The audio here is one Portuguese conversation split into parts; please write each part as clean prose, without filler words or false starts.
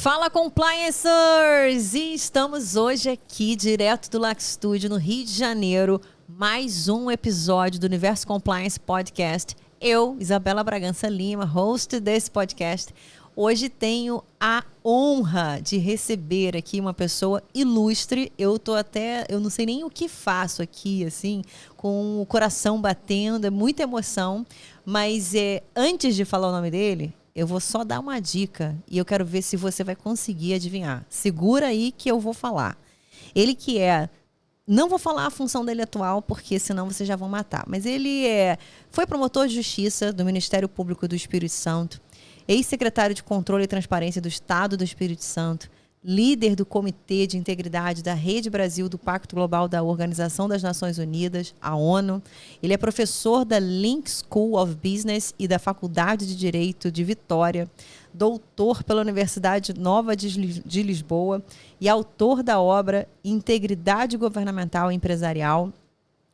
Fala Compliancers! E estamos hoje aqui, direto do LAC Studio, no Rio de Janeiro, mais um episódio do Universo Compliance Podcast. Eu, Isabela Bragança Lima, host desse podcast, hoje tenho a honra de receber aqui uma pessoa ilustre. Eu não sei nem o que faço aqui, assim, com o coração batendo, é muita emoção, mas antes de falar o nome dele, eu vou só dar uma dica e eu quero ver se você vai conseguir adivinhar. Segura aí que eu vou falar. Ele que é... Não vou falar a função dele atual, porque senão vocês já vão matar. Mas ele foi promotor de justiça do Ministério Público do Espírito Santo, ex-secretário de Controle e Transparência do Estado do Espírito Santo, líder do Comitê de Integridade da Rede Brasil do Pacto Global da Organização das Nações Unidas, a ONU. Ele é professor da Link School of Business e da Faculdade de Direito de Vitória, doutor pela Universidade Nova de Lisboa e autor da obra Integridade Governamental e Empresarial.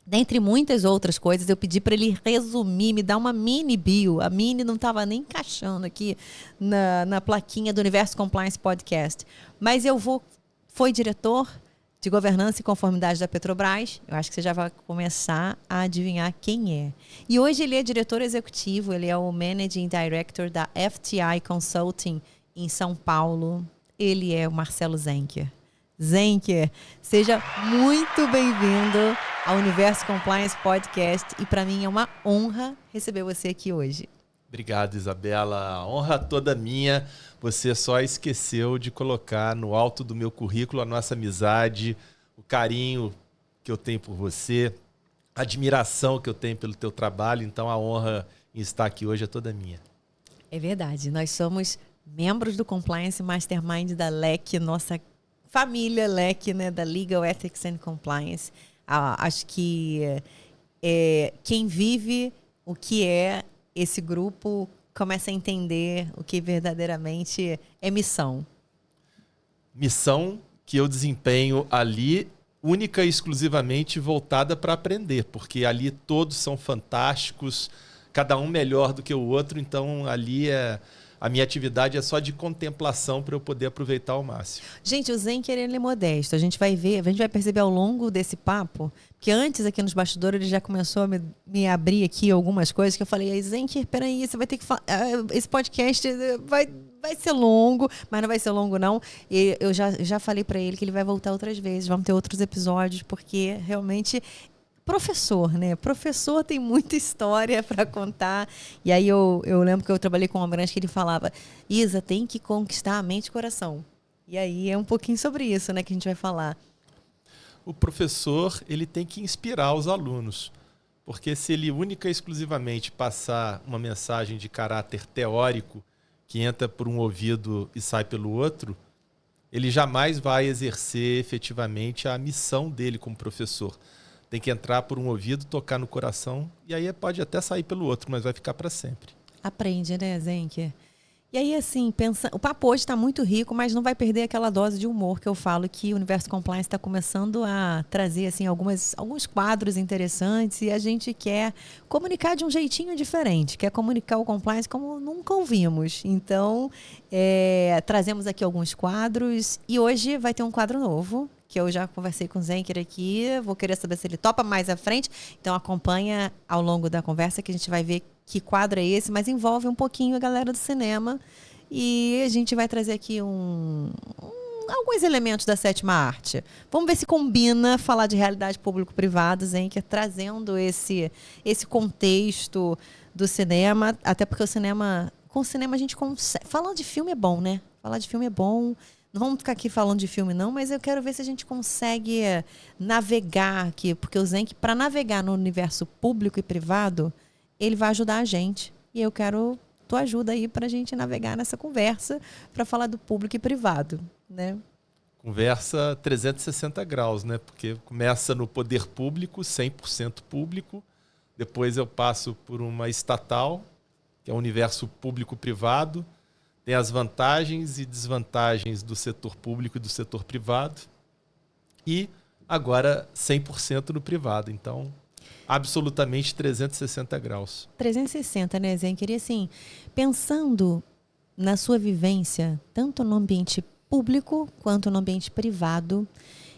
Dentre muitas outras coisas, eu pedi para ele resumir, me dar uma mini bio. A mini não estava nem encaixando aqui na plaquinha do Universo Compliance Podcast. Mas foi diretor de governança e conformidade da Petrobras. Eu acho que você já vai começar a adivinhar quem é. E hoje ele é diretor executivo, ele é o Managing Director da FTI Consulting em São Paulo. Ele é o Marcelo Zenker. Zenker, seja muito bem-vindo ao Universo Compliance Podcast e para mim é uma honra receber você aqui hoje. Obrigado, Isabela. A honra toda minha. Você só esqueceu de colocar no alto do meu currículo a nossa amizade, o carinho que eu tenho por você, a admiração que eu tenho pelo teu trabalho. Então a honra em estar aqui hoje é toda minha. É verdade. Nós somos membros do Compliance Mastermind da LEC, nossa família LEC, né, da Legal Ethics and Compliance. Acho que quem vive o que é esse grupo começa a entender o que verdadeiramente é missão. Missão que eu desempenho ali, única e exclusivamente voltada para aprender, porque ali todos são fantásticos, cada um melhor do que o outro, então ali a minha atividade é só de contemplação para eu poder aproveitar ao máximo. Gente, o Zenker, ele é modesto. A gente vai perceber ao longo desse papo, que antes aqui nos bastidores ele já começou a me abrir aqui algumas coisas que eu falei, Zenker, peraí, você vai ter que falar, esse podcast vai ser longo, mas não vai ser longo não. E eu já falei para ele que ele vai voltar outras vezes, vamos ter outros episódios, porque realmente... Professor, né? Professor tem muita história para contar. E aí eu lembro que eu trabalhei com um Abrantes que ele falava, Isa, tem que conquistar a mente e o coração. E aí é um pouquinho sobre isso, né, que a gente vai falar. O professor, ele tem que inspirar os alunos. Porque se ele única e exclusivamente passar uma mensagem de caráter teórico, que entra por um ouvido e sai pelo outro, ele jamais vai exercer efetivamente a missão dele como professor. Tem que entrar por um ouvido, tocar no coração, e aí pode até sair pelo outro, mas vai ficar para sempre. Aprende, né, Zenker? E aí, assim, o papo hoje está muito rico, mas não vai perder aquela dose de humor que eu falo que o Universo Compliance está começando a trazer assim, alguns quadros interessantes e a gente quer comunicar de um jeitinho diferente, quer comunicar o Compliance como nunca ouvimos. Então, trazemos aqui alguns quadros e hoje vai ter um quadro novo, que eu já conversei com o Zenker aqui, vou querer saber se ele topa mais à frente, então acompanha ao longo da conversa que a gente vai ver que quadro é esse, mas envolve um pouquinho a galera do cinema e a gente vai trazer aqui alguns elementos da sétima arte. Vamos ver se combina falar de realidade público-privada, Zenker, trazendo esse contexto do cinema, até porque com o cinema a gente consegue... Falar de filme é bom, né? Falar de filme é bom... Não vamos ficar aqui falando de filme, não, mas eu quero ver se a gente consegue navegar aqui, porque o Zenker, para navegar no universo público e privado, ele vai ajudar a gente. E eu quero tua ajuda aí para a gente navegar nessa conversa, para falar do público e privado, né? Conversa 360 graus, né? Porque começa no poder público, 100% público, depois eu passo por uma estatal, que é o universo público-privado, tem as vantagens e desvantagens do setor público e do setor privado. E agora 100% no privado. Então, absolutamente 360 graus. 360, né, Zenker? E assim, pensando na sua vivência, tanto no ambiente público quanto no ambiente privado.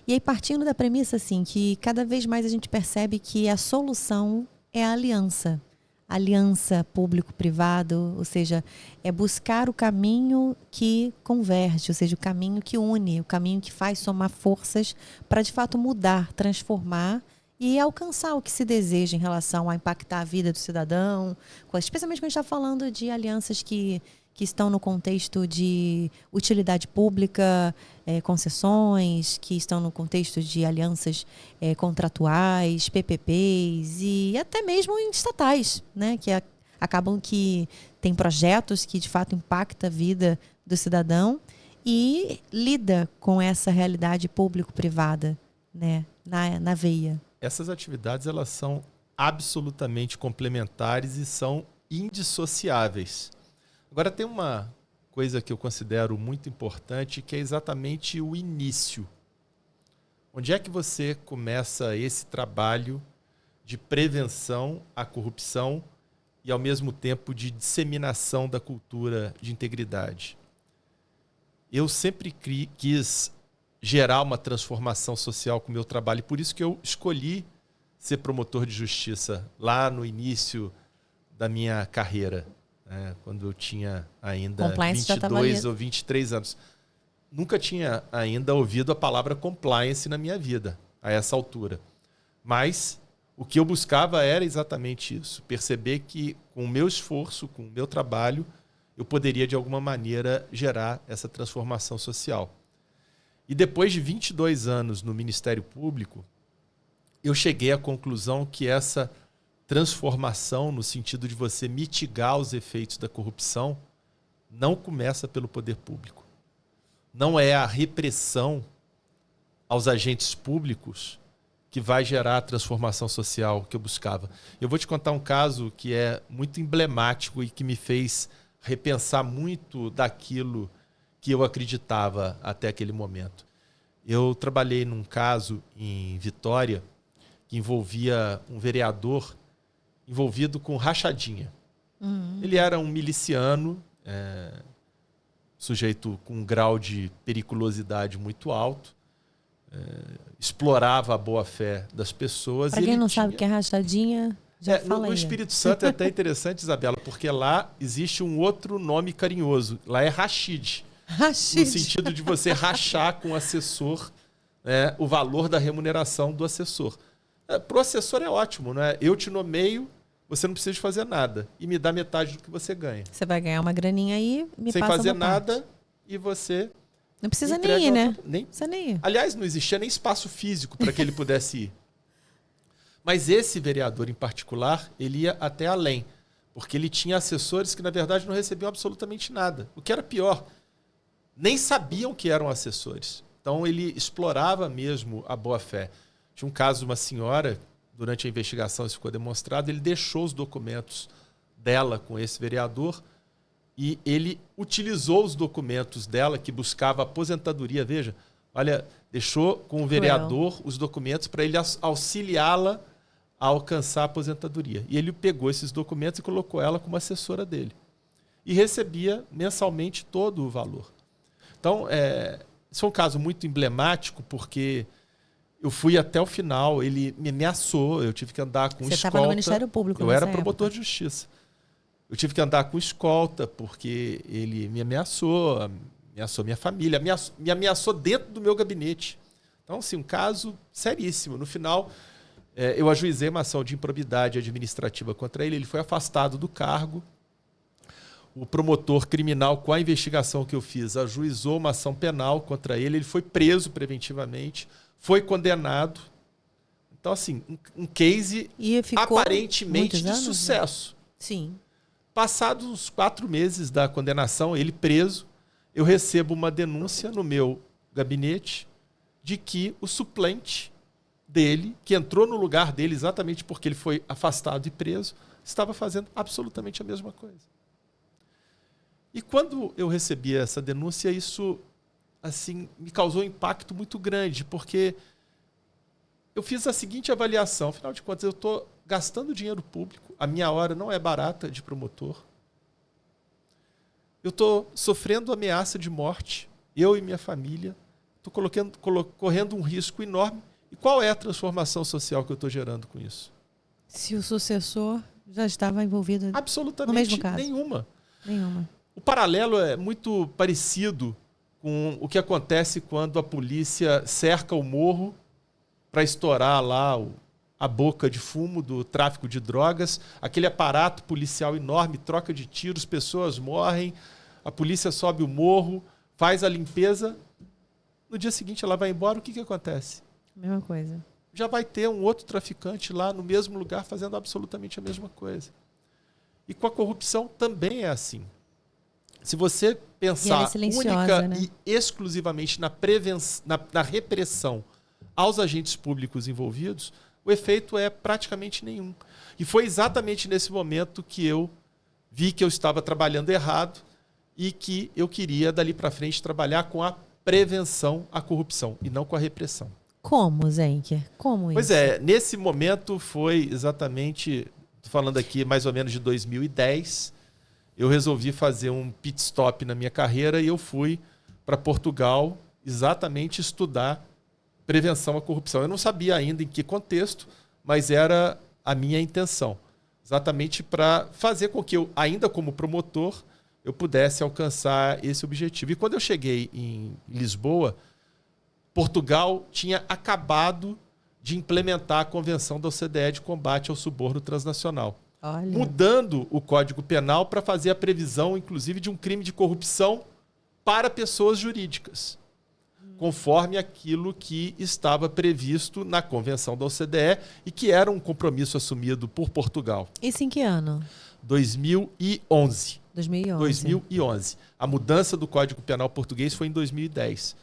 E aí, partindo da premissa, assim, que cada vez mais a gente percebe que a solução é a aliança. Aliança público-privado, ou seja, é buscar o caminho que converge, ou seja, o caminho que une, o caminho que faz somar forças para, de fato, mudar, transformar e alcançar o que se deseja em relação a impactar a vida do cidadão, especialmente quando a gente está falando de alianças que estão no contexto de utilidade pública, concessões, que estão no contexto de alianças contratuais, PPPs e até mesmo em estatais, né, que acabam que tem projetos que de fato impactam a vida do cidadão e lida com essa realidade público-privada, né, na veia. Essas atividades elas são absolutamente complementares e são indissociáveis. Agora tem uma coisa que eu considero muito importante, que é exatamente o início. Onde é que você começa esse trabalho de prevenção à corrupção e, ao mesmo tempo, de disseminação da cultura de integridade? Eu sempre quis gerar uma transformação social com o meu trabalho, e por isso que eu escolhi ser promotor de justiça lá no início da minha carreira. Quando eu tinha ainda 22 ou 23 anos. Nunca tinha ainda ouvido a palavra compliance na minha vida, a essa altura. Mas o que eu buscava era exatamente isso. Perceber que com o meu esforço, com o meu trabalho, eu poderia de alguma maneira gerar essa transformação social. E depois de 22 anos no Ministério Público, eu cheguei à conclusão que essa transformação, no sentido de você mitigar os efeitos da corrupção, não começa pelo poder público. Não é a repressão aos agentes públicos que vai gerar a transformação social que eu buscava. Eu vou te contar um caso que é muito emblemático e que me fez repensar muito daquilo que eu acreditava até aquele momento. Eu trabalhei num caso em Vitória que envolvia um vereador envolvido com rachadinha. Ele era um miliciano, sujeito com um grau de periculosidade muito alto, explorava a boa-fé das pessoas. Para quem não sabe o que é rachadinha, já fala aí. No Espírito Santo é até interessante, Isabela, porque lá existe um outro nome carinhoso. Lá é rachide. Rachide. No sentido de você rachar com o assessor o valor da remuneração do assessor. Para o assessor é ótimo, né? Eu te nomeio, você não precisa de fazer nada e me dá metade do que você ganha. Você vai ganhar uma graninha aí, me sem passa fazer uma nada parte. E você não precisa nem ir, né? Nem precisa nem ir. Aliás, não existia nem espaço físico para que ele pudesse ir. Mas esse vereador em particular, ele ia até além, porque ele tinha assessores que na verdade não recebiam absolutamente nada. O que era pior, nem sabiam que eram assessores. Então ele explorava mesmo a boa-fé. Tinha um caso de uma senhora, durante a investigação isso ficou demonstrado, ele deixou os documentos dela com esse vereador e ele utilizou os documentos dela, que buscava aposentadoria, veja, olha, deixou com o vereador os documentos para ele auxiliá-la a alcançar a aposentadoria. E ele pegou esses documentos e colocou ela como assessora dele. E recebia mensalmente todo o valor. Então, isso é um caso muito emblemático, porque eu fui até o final, ele me ameaçou, eu tive que andar com escolta. Você estava no Ministério Público Eu nessa era época. promotor de justiça. Eu tive que andar com escolta, porque ele me ameaçou minha família, me ameaçou dentro do meu gabinete. Então, assim, um caso seríssimo. No final, eu ajuizei uma ação de improbidade administrativa contra ele, ele foi afastado do cargo. O promotor criminal, com a investigação que eu fiz, ajuizou uma ação penal contra ele, ele foi preso preventivamente, foi condenado. Então, assim, um case aparentemente de sucesso. Né? Sim. Passados uns 4 meses da condenação, ele preso, eu recebo uma denúncia no meu gabinete de que o suplente dele, que entrou no lugar dele exatamente porque ele foi afastado e preso, estava fazendo absolutamente a mesma coisa. E quando eu recebi essa denúncia, isso assim, me causou um impacto muito grande, porque eu fiz a seguinte avaliação, afinal de contas, eu estou gastando dinheiro público, a minha hora não é barata de promotor. eu estou sofrendo ameaça de morte, eu e minha família, estou correndo um risco enorme. E qual é a transformação social que eu estou gerando com isso? Se o sucessor já estava envolvido absolutamente no mesmo caso. Nenhuma. Nenhuma. O paralelo é muito parecido com o que acontece quando a polícia cerca o morro para estourar lá a boca de fumo do tráfico de drogas, aquele aparato policial enorme, troca de tiros, pessoas morrem, a polícia sobe o morro, faz a limpeza, no dia seguinte ela vai embora, o que acontece? Mesma coisa. Já vai ter um outro traficante lá no mesmo lugar fazendo absolutamente a mesma coisa. E com a corrupção também é assim. Se você pensar única, né? E exclusivamente na repressão aos agentes públicos envolvidos, o efeito é praticamente nenhum. E foi exatamente nesse momento que eu vi que eu estava trabalhando errado e que eu queria, dali para frente, trabalhar com a prevenção à corrupção e não com a repressão. Como, Zenker? Como isso? Pois é, nesse momento foi exatamente, estou falando aqui mais ou menos de 2010, eu resolvi fazer um pit stop na minha carreira e eu fui para Portugal exatamente estudar prevenção à corrupção. Eu não sabia ainda em que contexto, mas era a minha intenção. Exatamente para fazer com que eu, ainda como promotor, eu pudesse alcançar esse objetivo. E quando eu cheguei em Lisboa, Portugal tinha acabado de implementar a Convenção da OCDE de combate ao suborno transnacional. Olha. Mudando o Código Penal para fazer a previsão, inclusive, de um crime de corrupção para pessoas jurídicas, conforme aquilo que estava previsto na Convenção da OCDE e que era um compromisso assumido por Portugal. Isso em que ano? 2011. 2011. A mudança do Código Penal português foi em 2010.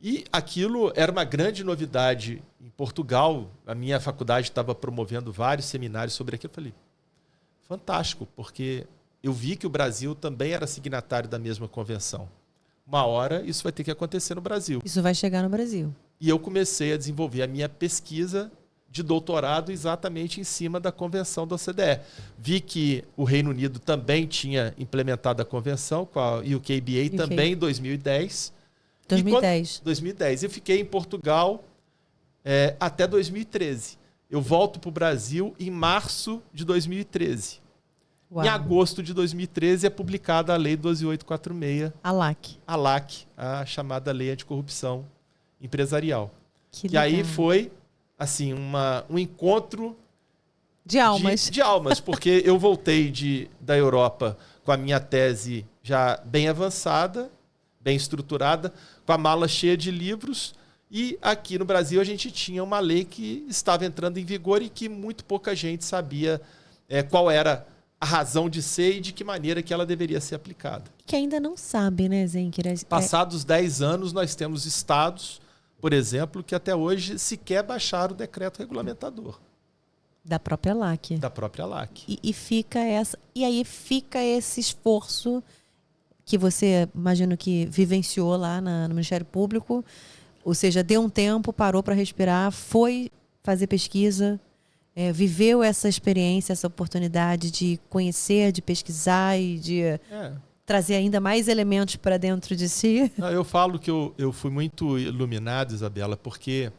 E aquilo era uma grande novidade em Portugal. A minha faculdade estava promovendo vários seminários sobre aquilo. Eu falei, fantástico, porque eu vi que o Brasil também era signatário da mesma convenção. Uma hora isso vai ter que acontecer no Brasil. Isso vai chegar no Brasil. E eu comecei a desenvolver a minha pesquisa de doutorado exatamente em cima da convenção da OCDE. Vi que o Reino Unido também tinha implementado a convenção, com a UKBA também em 2010. 2010. Eu fiquei em Portugal até 2013. Eu volto para o Brasil em março de 2013. Uau. Em agosto de 2013 é publicada a Lei 12.846. A LAC, a chamada Lei Anticorrupção Empresarial. Que aí foi assim, um encontro de almas. De almas, porque eu voltei da Europa com a minha tese já bem avançada, bem estruturada, com a mala cheia de livros, e aqui no Brasil a gente tinha uma lei que estava entrando em vigor e que muito pouca gente sabia qual era a razão de ser e de que maneira que ela deveria ser aplicada. Que ainda não sabe, né, Zenker? Passados 10 anos, nós temos estados, por exemplo, que até hoje sequer baixaram o decreto regulamentador. Da própria LAC. Da própria LAC. E aí fica esse esforço que você, imagino que vivenciou lá no Ministério Público, ou seja, deu um tempo, parou para respirar, foi fazer pesquisa, viveu essa experiência, essa oportunidade de conhecer, de pesquisar e de trazer ainda mais elementos para dentro de si. Não, eu falo que eu fui muito iluminado, Isabela, porque...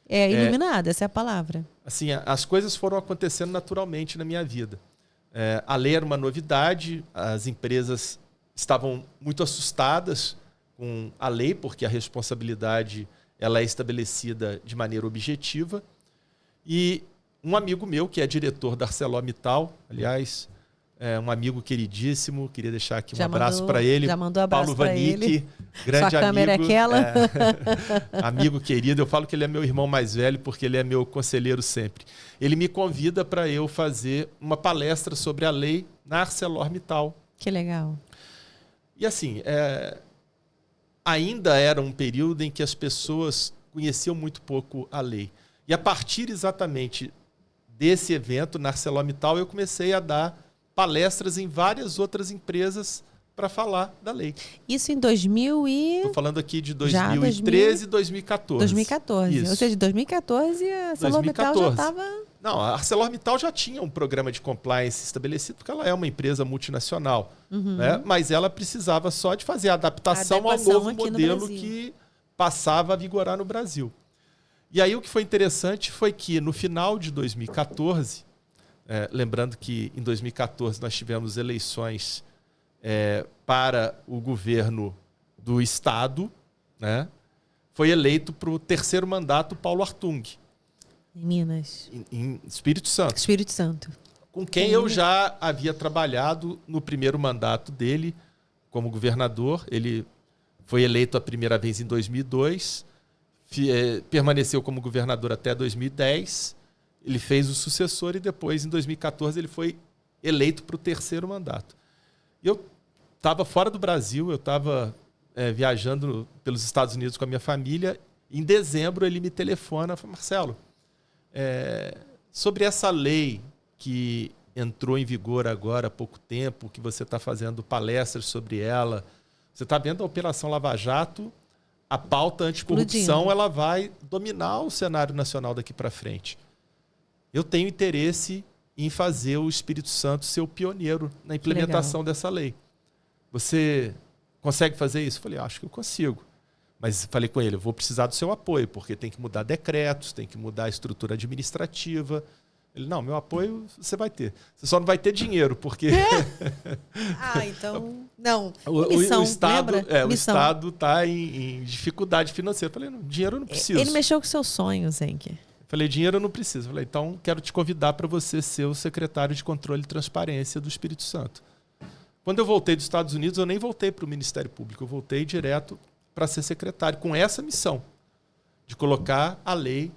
Iluminado, essa é a palavra. Assim, as coisas foram acontecendo naturalmente na minha vida. A lei era uma novidade, as empresas estavam muito assustadas com a lei, porque a responsabilidade ela é estabelecida de maneira objetiva. E um amigo meu, que é diretor da ArcelorMittal, aliás, um amigo queridíssimo, queria deixar aqui um abraço para ele. Já mandou abraço Paulo Vanicki, grande Sua câmera amigo. É aquela? Amigo querido, eu falo que ele é meu irmão mais velho porque ele é meu conselheiro sempre. Ele me convida para eu fazer uma palestra sobre a lei na ArcelorMittal. Que legal. E assim, ainda era um período em que as pessoas conheciam muito pouco a lei. E a partir exatamente desse evento, na ArcelorMittal, eu comecei a dar palestras em várias outras empresas para falar da lei. Isso em 2000 e... Estou falando aqui de 2013 e 2014. 2014. Isso. Ou seja, em 2014 a ArcelorMittal já estava... Não, a ArcelorMittal já tinha um programa de compliance estabelecido, porque ela é uma empresa multinacional. Né? Mas ela precisava só de fazer a adaptação ao novo modelo que passava a vigorar no Brasil. E aí o que foi interessante foi que no final de 2014, lembrando que em 2014 nós tivemos eleições para o governo do Estado, né? Foi eleito para o terceiro mandato Paulo Artung. Em Minas. Em Espírito Santo. Espírito Santo. Com quem eu já havia trabalhado no primeiro mandato dele como governador. Ele foi eleito a primeira vez em 2002, permaneceu como governador até 2010, ele fez o sucessor e depois, em 2014, ele foi eleito para o terceiro mandato. Eu estava fora do Brasil, eu estava viajando pelos Estados Unidos com a minha família. Em dezembro, ele me telefona e fala: Marcelo, sobre essa lei que entrou em vigor agora há pouco tempo, que você está fazendo palestras sobre ela, você está vendo a Operação Lava Jato, a pauta anticorrupção, ela vai dominar o cenário nacional daqui para frente. Eu tenho interesse em fazer o Espírito Santo ser o pioneiro na implementação dessa lei. Você consegue fazer isso? Eu falei: acho que eu consigo. Mas falei com ele: eu vou precisar do seu apoio, porque tem que mudar decretos, tem que mudar a estrutura administrativa. Ele: não, meu apoio você vai ter. Você só não vai ter dinheiro, porque... Então... Não. O Estado está em dificuldade financeira. Eu falei: não, dinheiro eu não preciso. Ele mexeu com seus sonhos, Henke. Falei: dinheiro eu não preciso. Falei: então quero te convidar para você ser o secretário de Controle e Transparência do Espírito Santo. Quando eu voltei dos Estados Unidos, eu nem voltei para o Ministério Público. Eu voltei direto para ser secretário, com essa missão de colocar a lei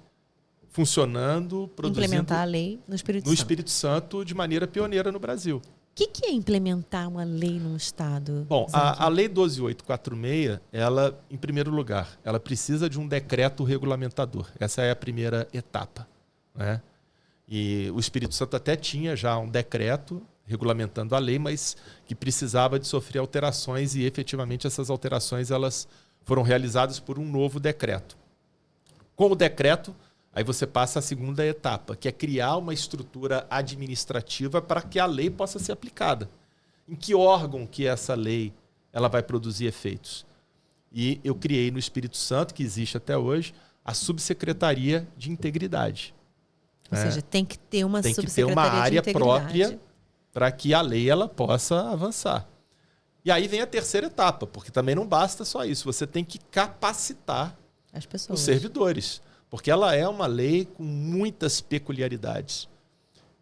funcionando, produzindo... Implementar a lei no Espírito Santo de maneira pioneira no Brasil. O que é implementar uma lei num Estado? Bom, a Lei 12.846, ela, em primeiro lugar, ela precisa de um decreto regulamentador. Essa é a primeira etapa, né? E o Espírito Santo até tinha já um decreto regulamentando a lei, mas que precisava de sofrer alterações, e efetivamente essas alterações elas foram realizadas por um novo decreto. Com o decreto, aí você passa a segunda etapa, que é criar uma estrutura administrativa para que a lei possa ser aplicada. Em que órgão que essa lei ela vai produzir efeitos? E eu criei no Espírito Santo, que existe até hoje, a Subsecretaria de Integridade. Ou seja, tem que ter uma tem subsecretaria que ter uma área de integridade própria para que a lei ela possa avançar. E aí vem a terceira etapa, porque também não basta só isso. Você tem que capacitar as pessoas, os servidores, porque ela é uma lei com muitas peculiaridades.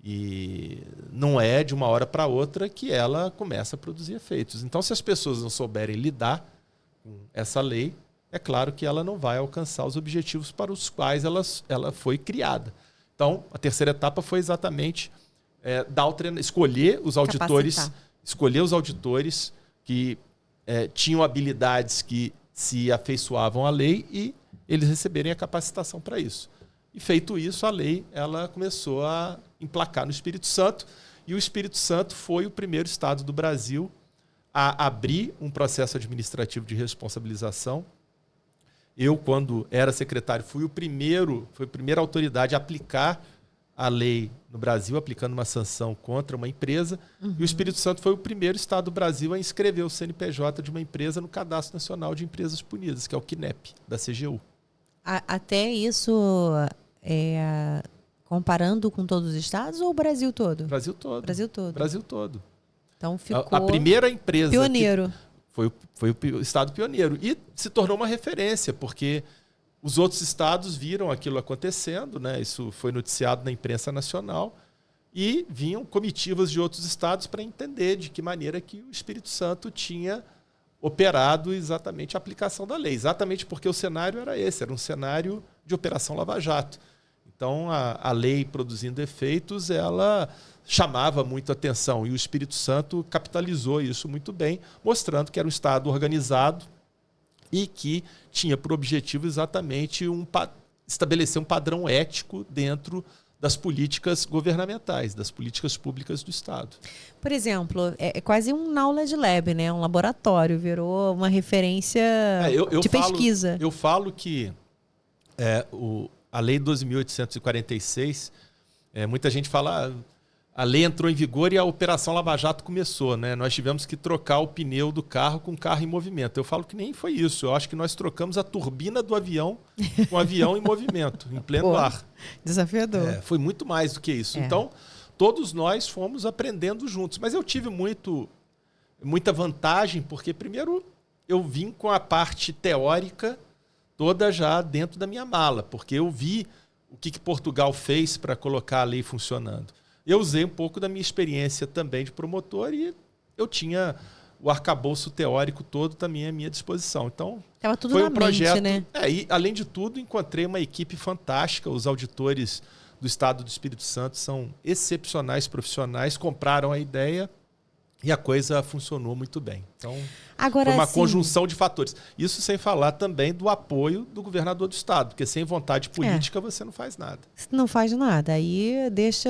E não é de uma hora para outra que ela começa a produzir efeitos. Então, se as pessoas não souberem lidar com essa lei, é claro que ela não vai alcançar os objetivos para os quais ela foi criada. Então, a terceira etapa foi exatamente escolher os auditores que tinham habilidades que se afeiçoavam à lei e eles receberem a capacitação para isso. E feito isso, a lei ela começou a emplacar no Espírito Santo, e o Espírito Santo foi o primeiro estado do Brasil a abrir um processo administrativo de responsabilização. Eu, quando era secretário, fui a primeira autoridade a aplicar a lei no Brasil, aplicando uma sanção contra uma empresa. E o Espírito Santo foi o primeiro estado do Brasil a inscrever o CNPJ de uma empresa no Cadastro Nacional de Empresas Punidas, que é o CNEP, da CGU. Até isso, comparando com todos os estados ou o Brasil todo? Brasil todo. Brasil todo. Brasil todo. Então ficou a primeira empresa pioneiro. Foi o estado pioneiro. E se tornou uma referência, porque os outros estados viram aquilo acontecendo, né? Isso foi noticiado na imprensa nacional, e vinham comitivas de outros estados para entender de que maneira que o Espírito Santo tinha operado exatamente a aplicação da lei. Exatamente porque o cenário era esse, era um cenário de Operação Lava Jato. Então, a lei produzindo efeitos, ela chamava muito atenção, e o Espírito Santo capitalizou isso muito bem, mostrando que era um estado organizado e que tinha por objetivo exatamente estabelecer um padrão ético dentro das políticas governamentais, das políticas públicas do Estado. Por exemplo, é quase um knowledge lab, né? Um laboratório, virou uma referência de pesquisa. Eu falo que a Lei 12.846 Muita gente fala, a lei entrou em vigor e a Operação Lava Jato começou, né? Nós tivemos que trocar o pneu do carro com o carro em movimento. Eu falo que nem foi isso. Eu acho que nós trocamos a turbina do avião com o avião em movimento, em pleno ar. Desafiador. Foi muito mais do que isso. Então, todos nós fomos aprendendo juntos. Mas eu tive muita vantagem, porque primeiro eu vim com a parte teórica toda já dentro da minha mala, porque eu vi o que Portugal fez para colocar a lei funcionando. Eu usei um pouco da minha experiência também de promotor e eu tinha o arcabouço teórico todo também à minha disposição. Então, tava tudo foi na um projeto, mente, né? E, além de tudo, encontrei uma equipe fantástica. Os auditores do Estado do Espírito Santo são excepcionais profissionais, compraram a ideia e a coisa funcionou muito bem. Então, agora, foi uma conjunção de fatores. Isso sem falar também do apoio do governador do Estado, porque sem vontade política você não faz nada. Não faz nada. Aí deixa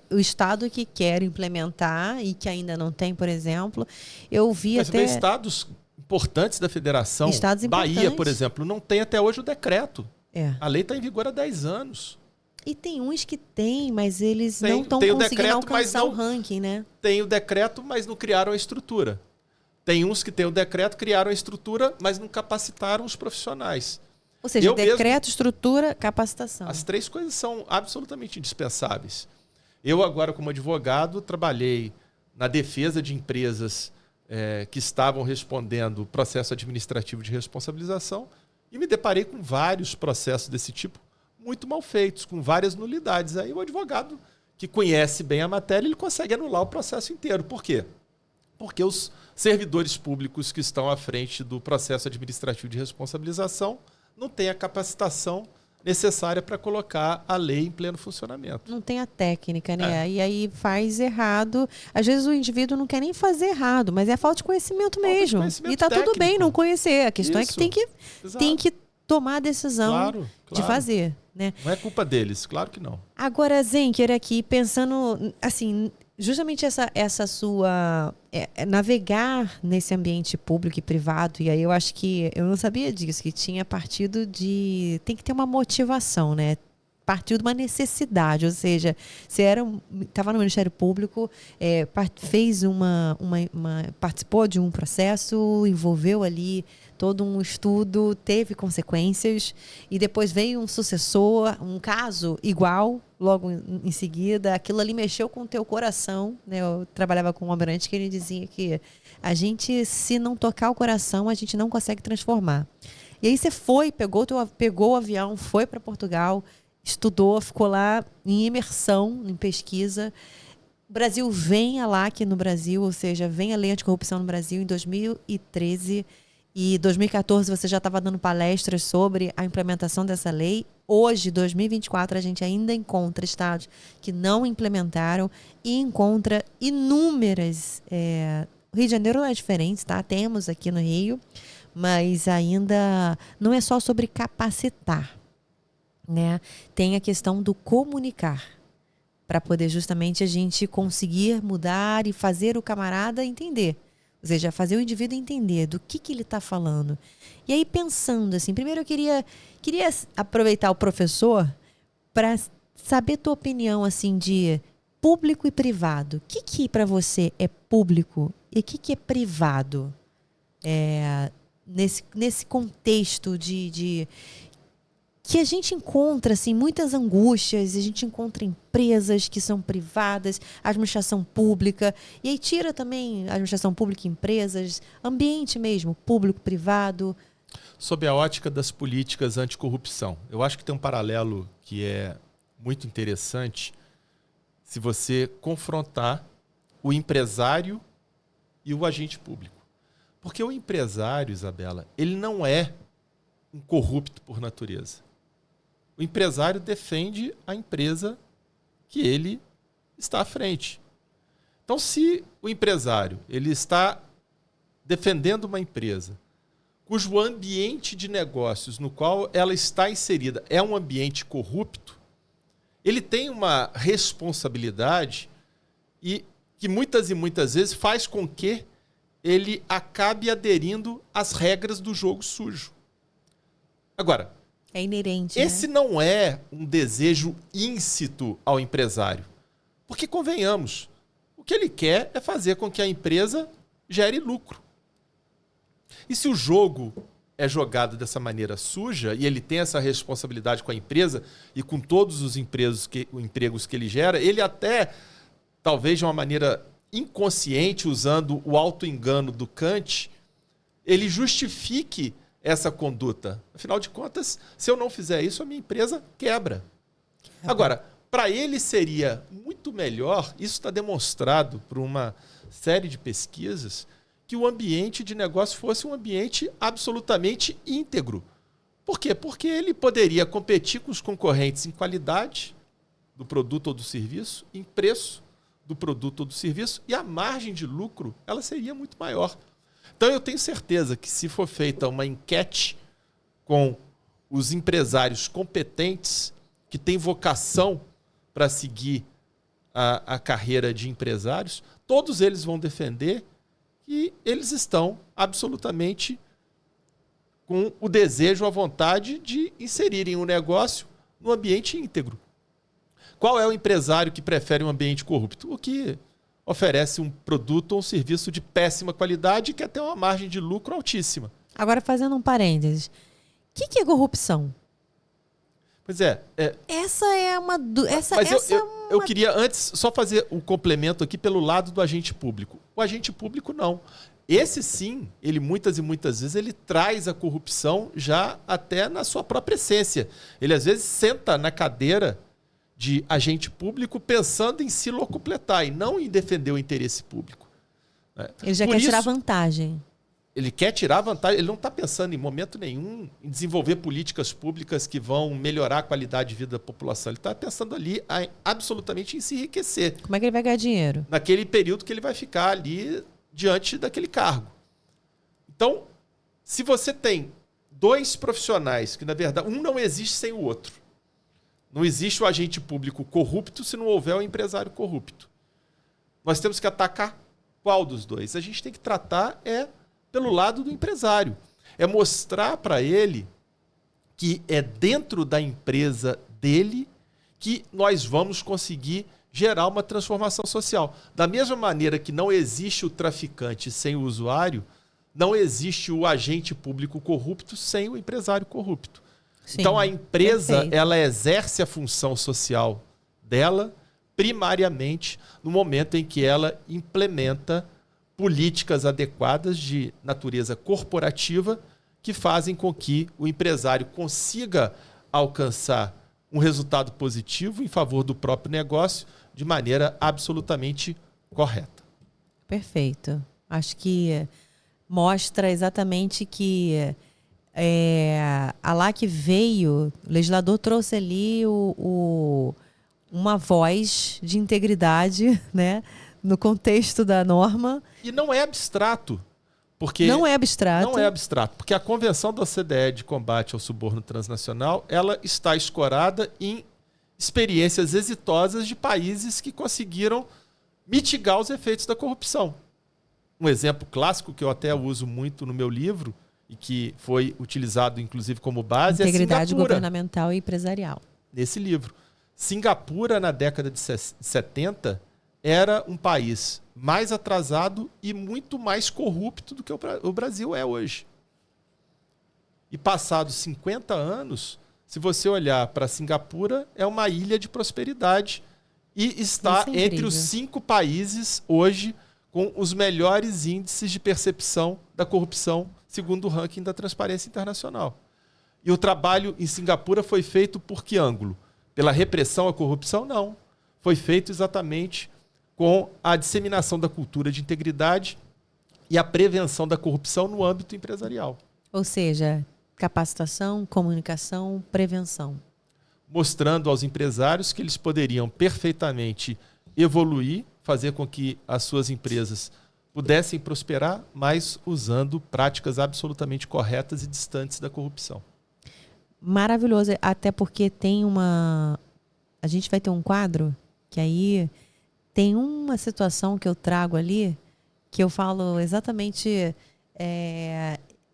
o Estado que quer implementar e que ainda não tem, por exemplo. Eu vi Mas até... estados importantes da federação, Estados Bahia, importantes. por exemplo, não tem até hoje o decreto. É. A lei está em vigor há 10 anos. E tem uns que tem, mas eles não estão tem o conseguindo decreto, alcançar mas o ranking, né? Tem o decreto, mas não criaram a estrutura. Tem uns que têm o decreto, criaram a estrutura, mas não capacitaram os profissionais. Ou seja, Eu decreto, estrutura, capacitação. As 3 coisas são absolutamente indispensáveis. Eu agora, como advogado, trabalhei na defesa de empresas que estavam respondendo o processo administrativo de responsabilização e me deparei com vários processos desse tipo muito mal feitos, com várias nulidades. Aí o advogado que conhece bem a matéria, ele consegue anular o processo inteiro. Por quê? Porque os servidores públicos que estão à frente do processo administrativo de responsabilização não têm a capacitação necessária para colocar a lei em pleno funcionamento. Não tem a técnica, né? E aí faz errado. Às vezes o indivíduo não quer nem fazer errado, mas é falta de conhecimento mesmo. E tá tudo bem não conhecer. A questão é que tem que tomar a decisão de fazer, né? Não é culpa deles, claro que não. Agora, Zenker, aqui pensando assim, justamente essa sua navegar nesse ambiente público e privado, e aí eu acho que eu não sabia disso, que tinha partido de... Tem que ter uma motivação, né? Partiu de uma necessidade, ou seja, você estava no Ministério Público, participou de um processo, envolveu ali todo um estudo, teve consequências, e depois veio um sucessor, um caso igual, logo em seguida, aquilo ali mexeu com o teu coração, né? Eu trabalhava com um almirante que ele dizia que a gente, se não tocar o coração, a gente não consegue transformar. E aí você pegou o avião, foi para Portugal, estudou, ficou lá em imersão, em pesquisa. O Brasil vem a LAC no Brasil, ou seja, vem a Lei Anticorrupção no Brasil em 2013 e 2014 você já estava dando palestras sobre a implementação dessa lei. Hoje, 2024, a gente ainda encontra estados que não implementaram e encontra inúmeras... O Rio de Janeiro não é diferente, tá? Temos aqui no Rio, mas ainda não é só sobre capacitar, né? Tem a questão do comunicar, para poder justamente a gente conseguir mudar e fazer o camarada entender. Ou seja, fazer o indivíduo entender do que ele está falando. E aí, pensando assim, primeiro eu queria aproveitar o professor para saber tua opinião assim, de público e privado. O que para você é público e o que é privado? Nesse contexto de que a gente encontra assim, muitas angústias, a gente encontra empresas que são privadas, administração pública, e aí tira também a administração pública e empresas, ambiente mesmo, público-privado. Sob a ótica das políticas anticorrupção, eu acho que tem um paralelo que é muito interessante se você confrontar o empresário e o agente público. Porque o empresário, Isabela, ele não é um corrupto por natureza. O empresário defende a empresa que ele está à frente. Então, se o empresário ele está defendendo uma empresa cujo ambiente de negócios no qual ela está inserida é um ambiente corrupto, ele tem uma responsabilidade e que muitas e muitas vezes faz com que ele acabe aderindo às regras do jogo sujo. Agora, É inerente. Esse não é um desejo íncito ao empresário. Porque, convenhamos, o que ele quer é fazer com que a empresa gere lucro. E se o jogo é jogado dessa maneira suja e ele tem essa responsabilidade com a empresa e com todos os empregos que ele gera, ele até, talvez de uma maneira inconsciente, usando o auto-engano do Kant, ele justifique essa conduta. Afinal de contas, se eu não fizer isso, a minha empresa quebra. Agora, para ele seria muito melhor, isso está demonstrado por uma série de pesquisas, que o ambiente de negócio fosse um ambiente absolutamente íntegro. Por quê? Porque ele poderia competir com os concorrentes em qualidade do produto ou do serviço, em preço do produto ou do serviço, e a margem de lucro ela seria muito maior. Então eu tenho certeza que se for feita uma enquete com os empresários competentes que têm vocação para seguir a carreira de empresários, todos eles vão defender que eles estão absolutamente com o desejo, a vontade de inserirem um negócio no ambiente íntegro. Qual é o empresário que prefere um ambiente corrupto? O que oferece um produto ou um serviço de péssima qualidade e quer ter uma margem de lucro altíssima. Agora, fazendo um parênteses, o que é corrupção? Pois é. Essa é uma... Eu queria antes só fazer um complemento aqui pelo lado do agente público. O agente público não. Esse sim, ele muitas e muitas vezes ele traz a corrupção já até na sua própria essência. Ele às vezes senta na cadeira de agente público pensando em se locupletar e não em defender o interesse público. Ele já quer tirar vantagem. Ele quer tirar vantagem, ele não está pensando em momento nenhum em desenvolver políticas públicas que vão melhorar a qualidade de vida da população. Ele está pensando ali absolutamente em se enriquecer. Como é que ele vai ganhar dinheiro? Naquele período que ele vai ficar ali diante daquele cargo. Então, se você tem dois profissionais, que na verdade um não existe sem o outro. Não existe o agente público corrupto se não houver o empresário corrupto. Nós temos que atacar qual dos dois? A gente tem que tratar pelo lado do empresário. É mostrar para ele que é dentro da empresa dele que nós vamos conseguir gerar uma transformação social. Da mesma maneira que não existe o traficante sem o usuário, não existe o agente público corrupto sem o empresário corrupto. Sim, então a empresa, perfeito, ela exerce a função social dela primariamente no momento em que ela implementa políticas adequadas de natureza corporativa que fazem com que o empresário consiga alcançar um resultado positivo em favor do próprio negócio de maneira absolutamente correta. Perfeito. Acho que mostra exatamente que a lá que veio, o legislador trouxe ali uma voz de integridade, né, no contexto da norma. E não é abstrato. Porque não é abstrato. Não é abstrato, porque a Convenção da OCDE de combate ao suborno transnacional, ela está escorada em experiências exitosas de países que conseguiram mitigar os efeitos da corrupção. Um exemplo clássico que eu até uso muito no meu livro e que foi utilizado inclusive como base é Integridade governamental e empresarial. Nesse livro. Singapura, na década de 70, era um país mais atrasado e muito mais corrupto do que o Brasil é hoje. E passados 50 anos, se você olhar para Singapura, é uma ilha de prosperidade e está entre os 5 países hoje com os melhores índices de percepção da corrupção, segundo o ranking da Transparência Internacional. E o trabalho em Singapura foi feito por que ângulo? Pela repressão à corrupção? Não. Foi feito exatamente com a disseminação da cultura de integridade e a prevenção da corrupção no âmbito empresarial. Ou seja, capacitação, comunicação, prevenção. Mostrando aos empresários que eles poderiam perfeitamente evoluir, fazer com que as suas empresas pudessem prosperar, mas usando práticas absolutamente corretas e distantes da corrupção. Maravilhoso, até porque tem a gente vai ter um quadro que aí tem uma situação que eu trago ali que eu falo exatamente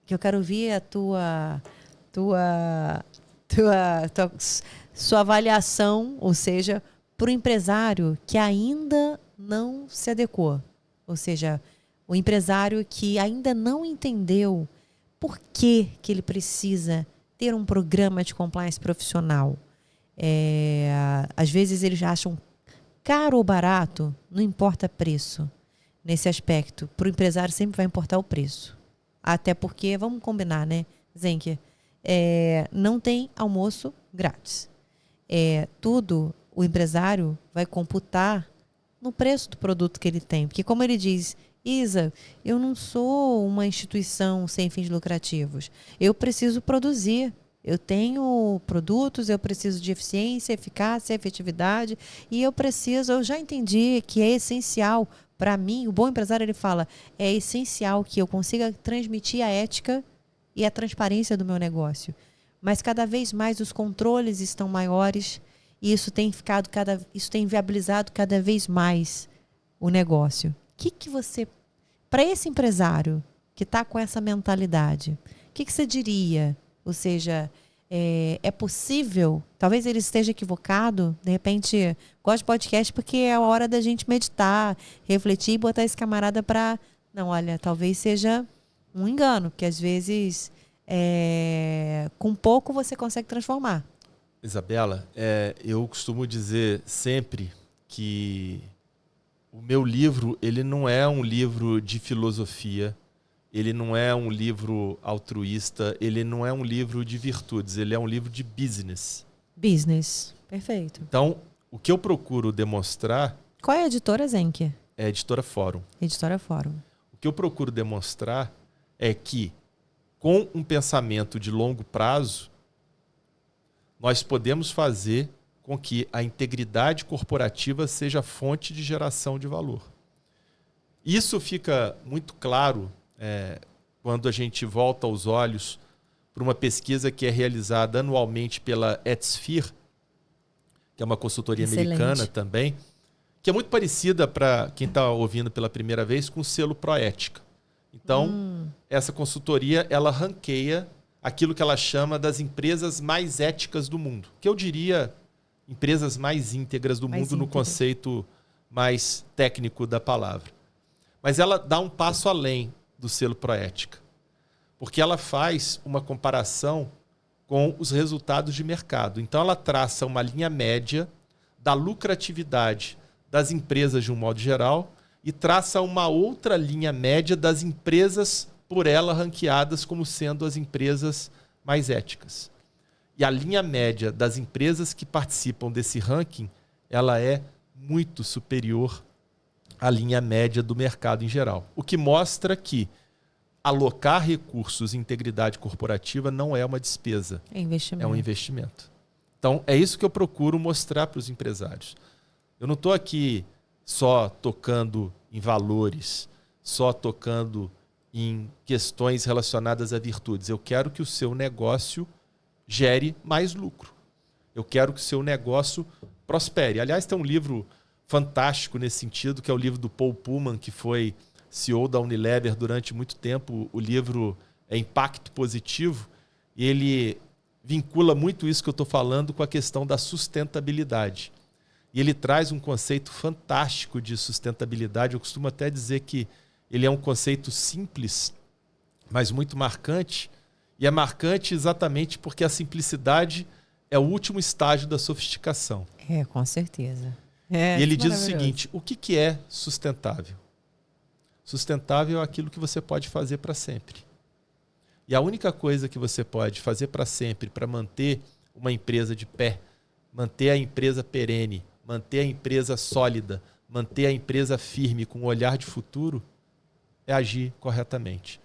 que eu quero ouvir a tua sua avaliação, ou seja, para o empresário que ainda não se adequou. Ou seja, o empresário que ainda não entendeu por que ele precisa ter um programa de compliance profissional. Às vezes eles acham caro ou barato, não importa preço. Nesse aspecto, para o empresário sempre vai importar o preço. Até porque, vamos combinar, né, Zenker? Não tem almoço grátis. Tudo o empresário vai computar no preço do produto que ele tem. Porque, como ele diz, Isa, eu não sou uma instituição sem fins lucrativos. Eu preciso produzir. Eu tenho produtos, eu preciso de eficiência, eficácia, efetividade. E eu já entendi que é essencial para mim. O bom empresário, ele fala, é essencial que eu consiga transmitir a ética e a transparência do meu negócio. Mas cada vez mais os controles estão maiores e isso tem inviabilizado cada vez mais o negócio. Que você, para esse empresário que está com essa mentalidade, o que você diria? Ou seja, é possível, talvez ele esteja equivocado, de repente, gosto de podcast porque é a hora da gente meditar, refletir e botar esse camarada para... Não, olha, talvez seja um engano, porque às vezes com pouco você consegue transformar. Isabela, eu costumo dizer sempre que o meu livro, ele não é um livro de filosofia, ele não é um livro altruísta, ele não é um livro de virtudes, ele é um livro de business. Business, perfeito. Então, o que eu procuro demonstrar... Qual é a editora, Zenker? É a Editora Fórum. Editora Fórum. O que eu procuro demonstrar é que, com um pensamento de longo prazo, nós podemos fazer com que a integridade corporativa seja fonte de geração de valor. Isso fica muito claro quando a gente volta os olhos para uma pesquisa que é realizada anualmente pela Ethisphere, que é uma consultoria americana também, que é muito parecida, para quem está ouvindo pela primeira vez, com o selo Proética. Então, essa consultoria, ela ranqueia aquilo que ela chama das empresas mais éticas do mundo, que eu diria empresas mais íntegras do mundo no conceito mais técnico da palavra. Mas ela dá um passo além do selo Proética, porque ela faz uma comparação com os resultados de mercado. Então ela traça uma linha média da lucratividade das empresas de um modo geral e traça uma outra linha média das empresas por ela ranqueadas como sendo as empresas mais éticas. E a linha média das empresas que participam desse ranking, ela é muito superior à linha média do mercado em geral. O que mostra que alocar recursos em integridade corporativa não é uma despesa, é um investimento. Então, é isso que eu procuro mostrar para os empresários. Eu não estou aqui só tocando em valores, só tocando em questões relacionadas a virtudes. Eu quero que o seu negócio gere mais lucro. Eu quero que o seu negócio prospere. Aliás, tem um livro fantástico nesse sentido, que é o livro do Paul Pullman, que foi CEO da Unilever durante muito tempo. O livro é Impacto Positivo, e ele vincula muito isso que eu estou falando com a questão da sustentabilidade. E ele traz um conceito fantástico de sustentabilidade. Eu costumo até dizer que ele é um conceito simples, mas muito marcante. E é marcante exatamente porque a simplicidade é o último estágio da sofisticação. Com certeza. E ele diz o seguinte: o que é sustentável? Sustentável é aquilo que você pode fazer para sempre. E a única coisa que você pode fazer para sempre para manter uma empresa de pé, manter a empresa perene, manter a empresa sólida, manter a empresa firme com um olhar de futuro, é agir corretamente.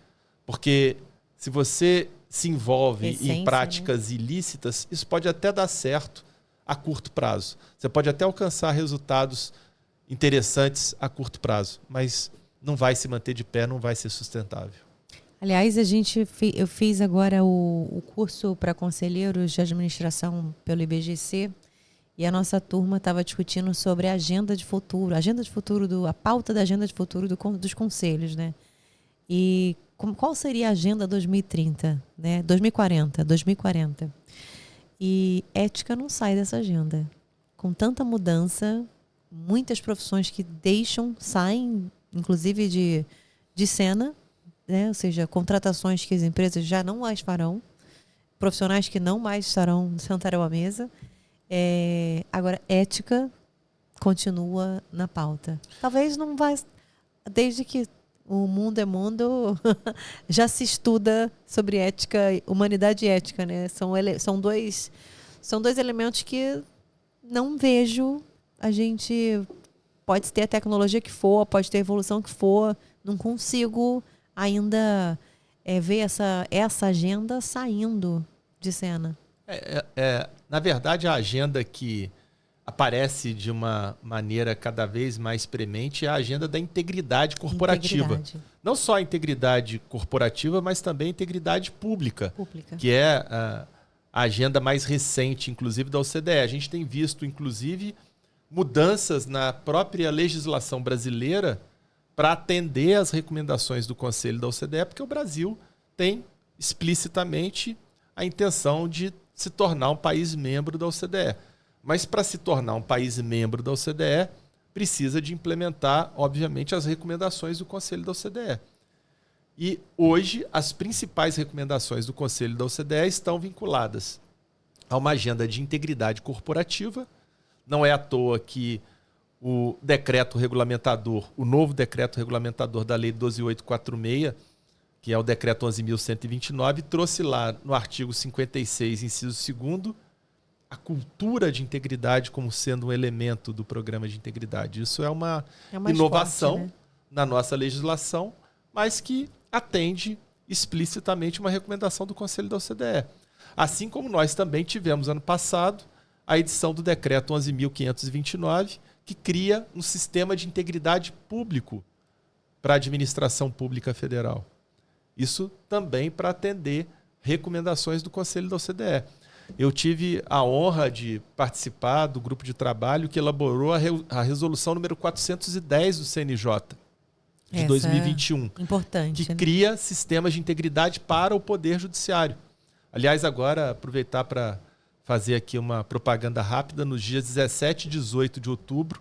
Porque se você se envolve em práticas ilícitas, isso pode até dar certo a curto prazo. Você pode até alcançar resultados interessantes a curto prazo, mas não vai se manter de pé, não vai ser sustentável. Aliás, eu fiz agora o curso para conselheiros de administração pelo IBGC, e a nossa turma estava discutindo sobre a agenda de futuro, a pauta da agenda de futuro dos conselhos, né? E qual seria a agenda 2030, né? 2040. E ética não sai dessa agenda. Com tanta mudança, muitas profissões que saem, inclusive de cena, né? Ou seja, contratações que as empresas já não mais farão, profissionais que não mais sentarão à mesa. Agora, ética continua na pauta. Talvez não vai... Desde que o mundo é mundo, já se estuda sobre ética, humanidade e ética, né? São dois elementos que não vejo. A gente pode ter a tecnologia que for, pode ter a evolução que for, não consigo ainda ver essa agenda saindo de cena. Na verdade, a agenda que aparece de uma maneira cada vez mais premente é a agenda da integridade corporativa. Não só a integridade corporativa, mas também a integridade pública. Que é a agenda mais recente, inclusive, da OCDE. A gente tem visto, inclusive, mudanças na própria legislação brasileira para atender às recomendações do Conselho da OCDE, porque o Brasil tem explicitamente a intenção de se tornar um país membro da OCDE. Mas para se tornar um país membro da OCDE, precisa de implementar, obviamente, as recomendações do Conselho da OCDE. E hoje, as principais recomendações do Conselho da OCDE estão vinculadas a uma agenda de integridade corporativa. Não é à toa que o decreto regulamentador, o novo decreto regulamentador da Lei 12.846, que é o decreto 11.129, trouxe lá no artigo 56, inciso 2º, a cultura de integridade como sendo um elemento do programa de integridade. Isso é uma inovação forte, né? Na nossa legislação, mas que atende explicitamente uma recomendação do Conselho da OCDE. Assim como nós também tivemos ano passado a edição do decreto 11.529, que cria um sistema de integridade público para a administração pública federal. Isso também para atender recomendações do Conselho da OCDE. Eu tive a honra de participar do grupo de trabalho que elaborou a resolução número 410 do CNJ, de 2021. Importante. Que cria sistemas de integridade para o Poder Judiciário. Aliás, agora, aproveitar para fazer aqui uma propaganda rápida, nos dias 17 e 18 de outubro,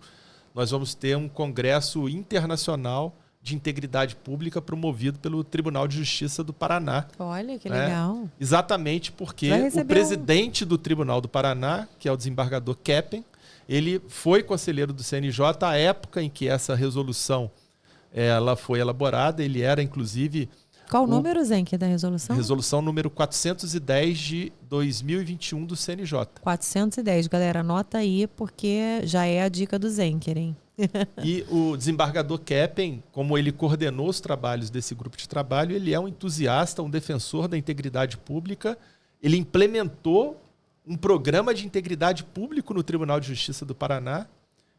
nós vamos ter um congresso internacional de integridade pública promovido pelo Tribunal de Justiça do Paraná. Olha, que legal. Exatamente porque o presidente do Tribunal do Paraná, que é o desembargador Keppen, ele foi conselheiro do CNJ à época em que essa resolução ela foi elaborada. Ele era, inclusive... Qual o número, Zenker, da resolução? Resolução número 410 de 2021 do CNJ. 410, galera, anota aí, porque já é a dica do Zenker, hein? E o desembargador Keppen, como ele coordenou os trabalhos desse grupo de trabalho, ele é um entusiasta, um defensor da integridade pública. Ele implementou um programa de integridade público no Tribunal de Justiça do Paraná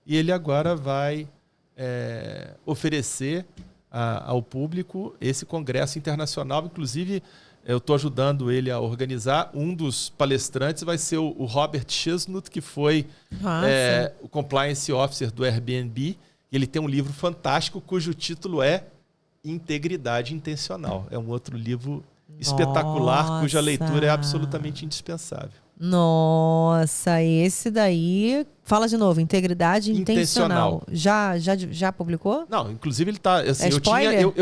e ele agora vai oferecer ao público esse congresso internacional. Inclusive, eu estou ajudando ele a organizar. Um dos palestrantes vai ser o Robert Chesnut, que foi o Compliance Officer do Airbnb. Ele tem um livro fantástico cujo título é Integridade Intencional. É um outro livro espetacular, cuja leitura é absolutamente indispensável. Nossa, esse daí... Fala de novo, integridade intencional. Já publicou? Não, inclusive ele está... Assim, spoiler?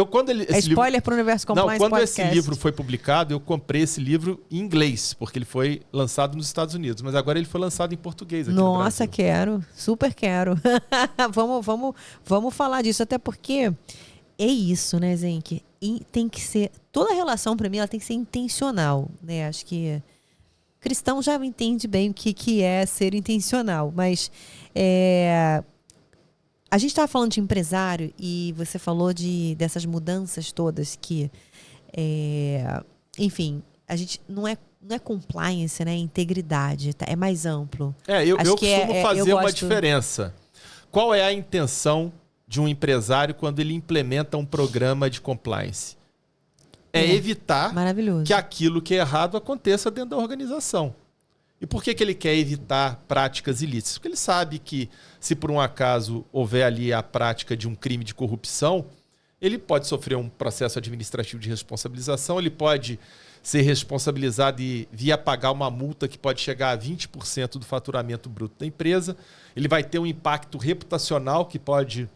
Spoiler para o Universo Compliance Quando Podcast. Esse livro foi publicado, eu comprei esse livro em inglês, porque ele foi lançado nos Estados Unidos, mas agora ele foi lançado em português aqui no Brasil. Nossa, quero. Super quero. vamos falar disso, até porque é isso, né, Zenker? Tem que ser... Toda relação, para mim, ela tem que ser intencional, né? Acho que... Cristão já entende bem o que é ser intencional, mas a gente estava falando de empresário e você falou dessas mudanças todas que, enfim, a gente não é compliance, né? É integridade, tá? É mais amplo. Eu costumo fazer uma diferença. Qual é a intenção de um empresário quando ele implementa um programa de compliance? Evitar que aquilo que é errado aconteça dentro da organização. E por que ele quer evitar práticas ilícitas? Porque ele sabe que, se por um acaso houver ali a prática de um crime de corrupção, ele pode sofrer um processo administrativo de responsabilização, ele pode ser responsabilizado e vir a pagar uma multa que pode chegar a 20% do faturamento bruto da empresa. Ele vai ter um impacto reputacional que pode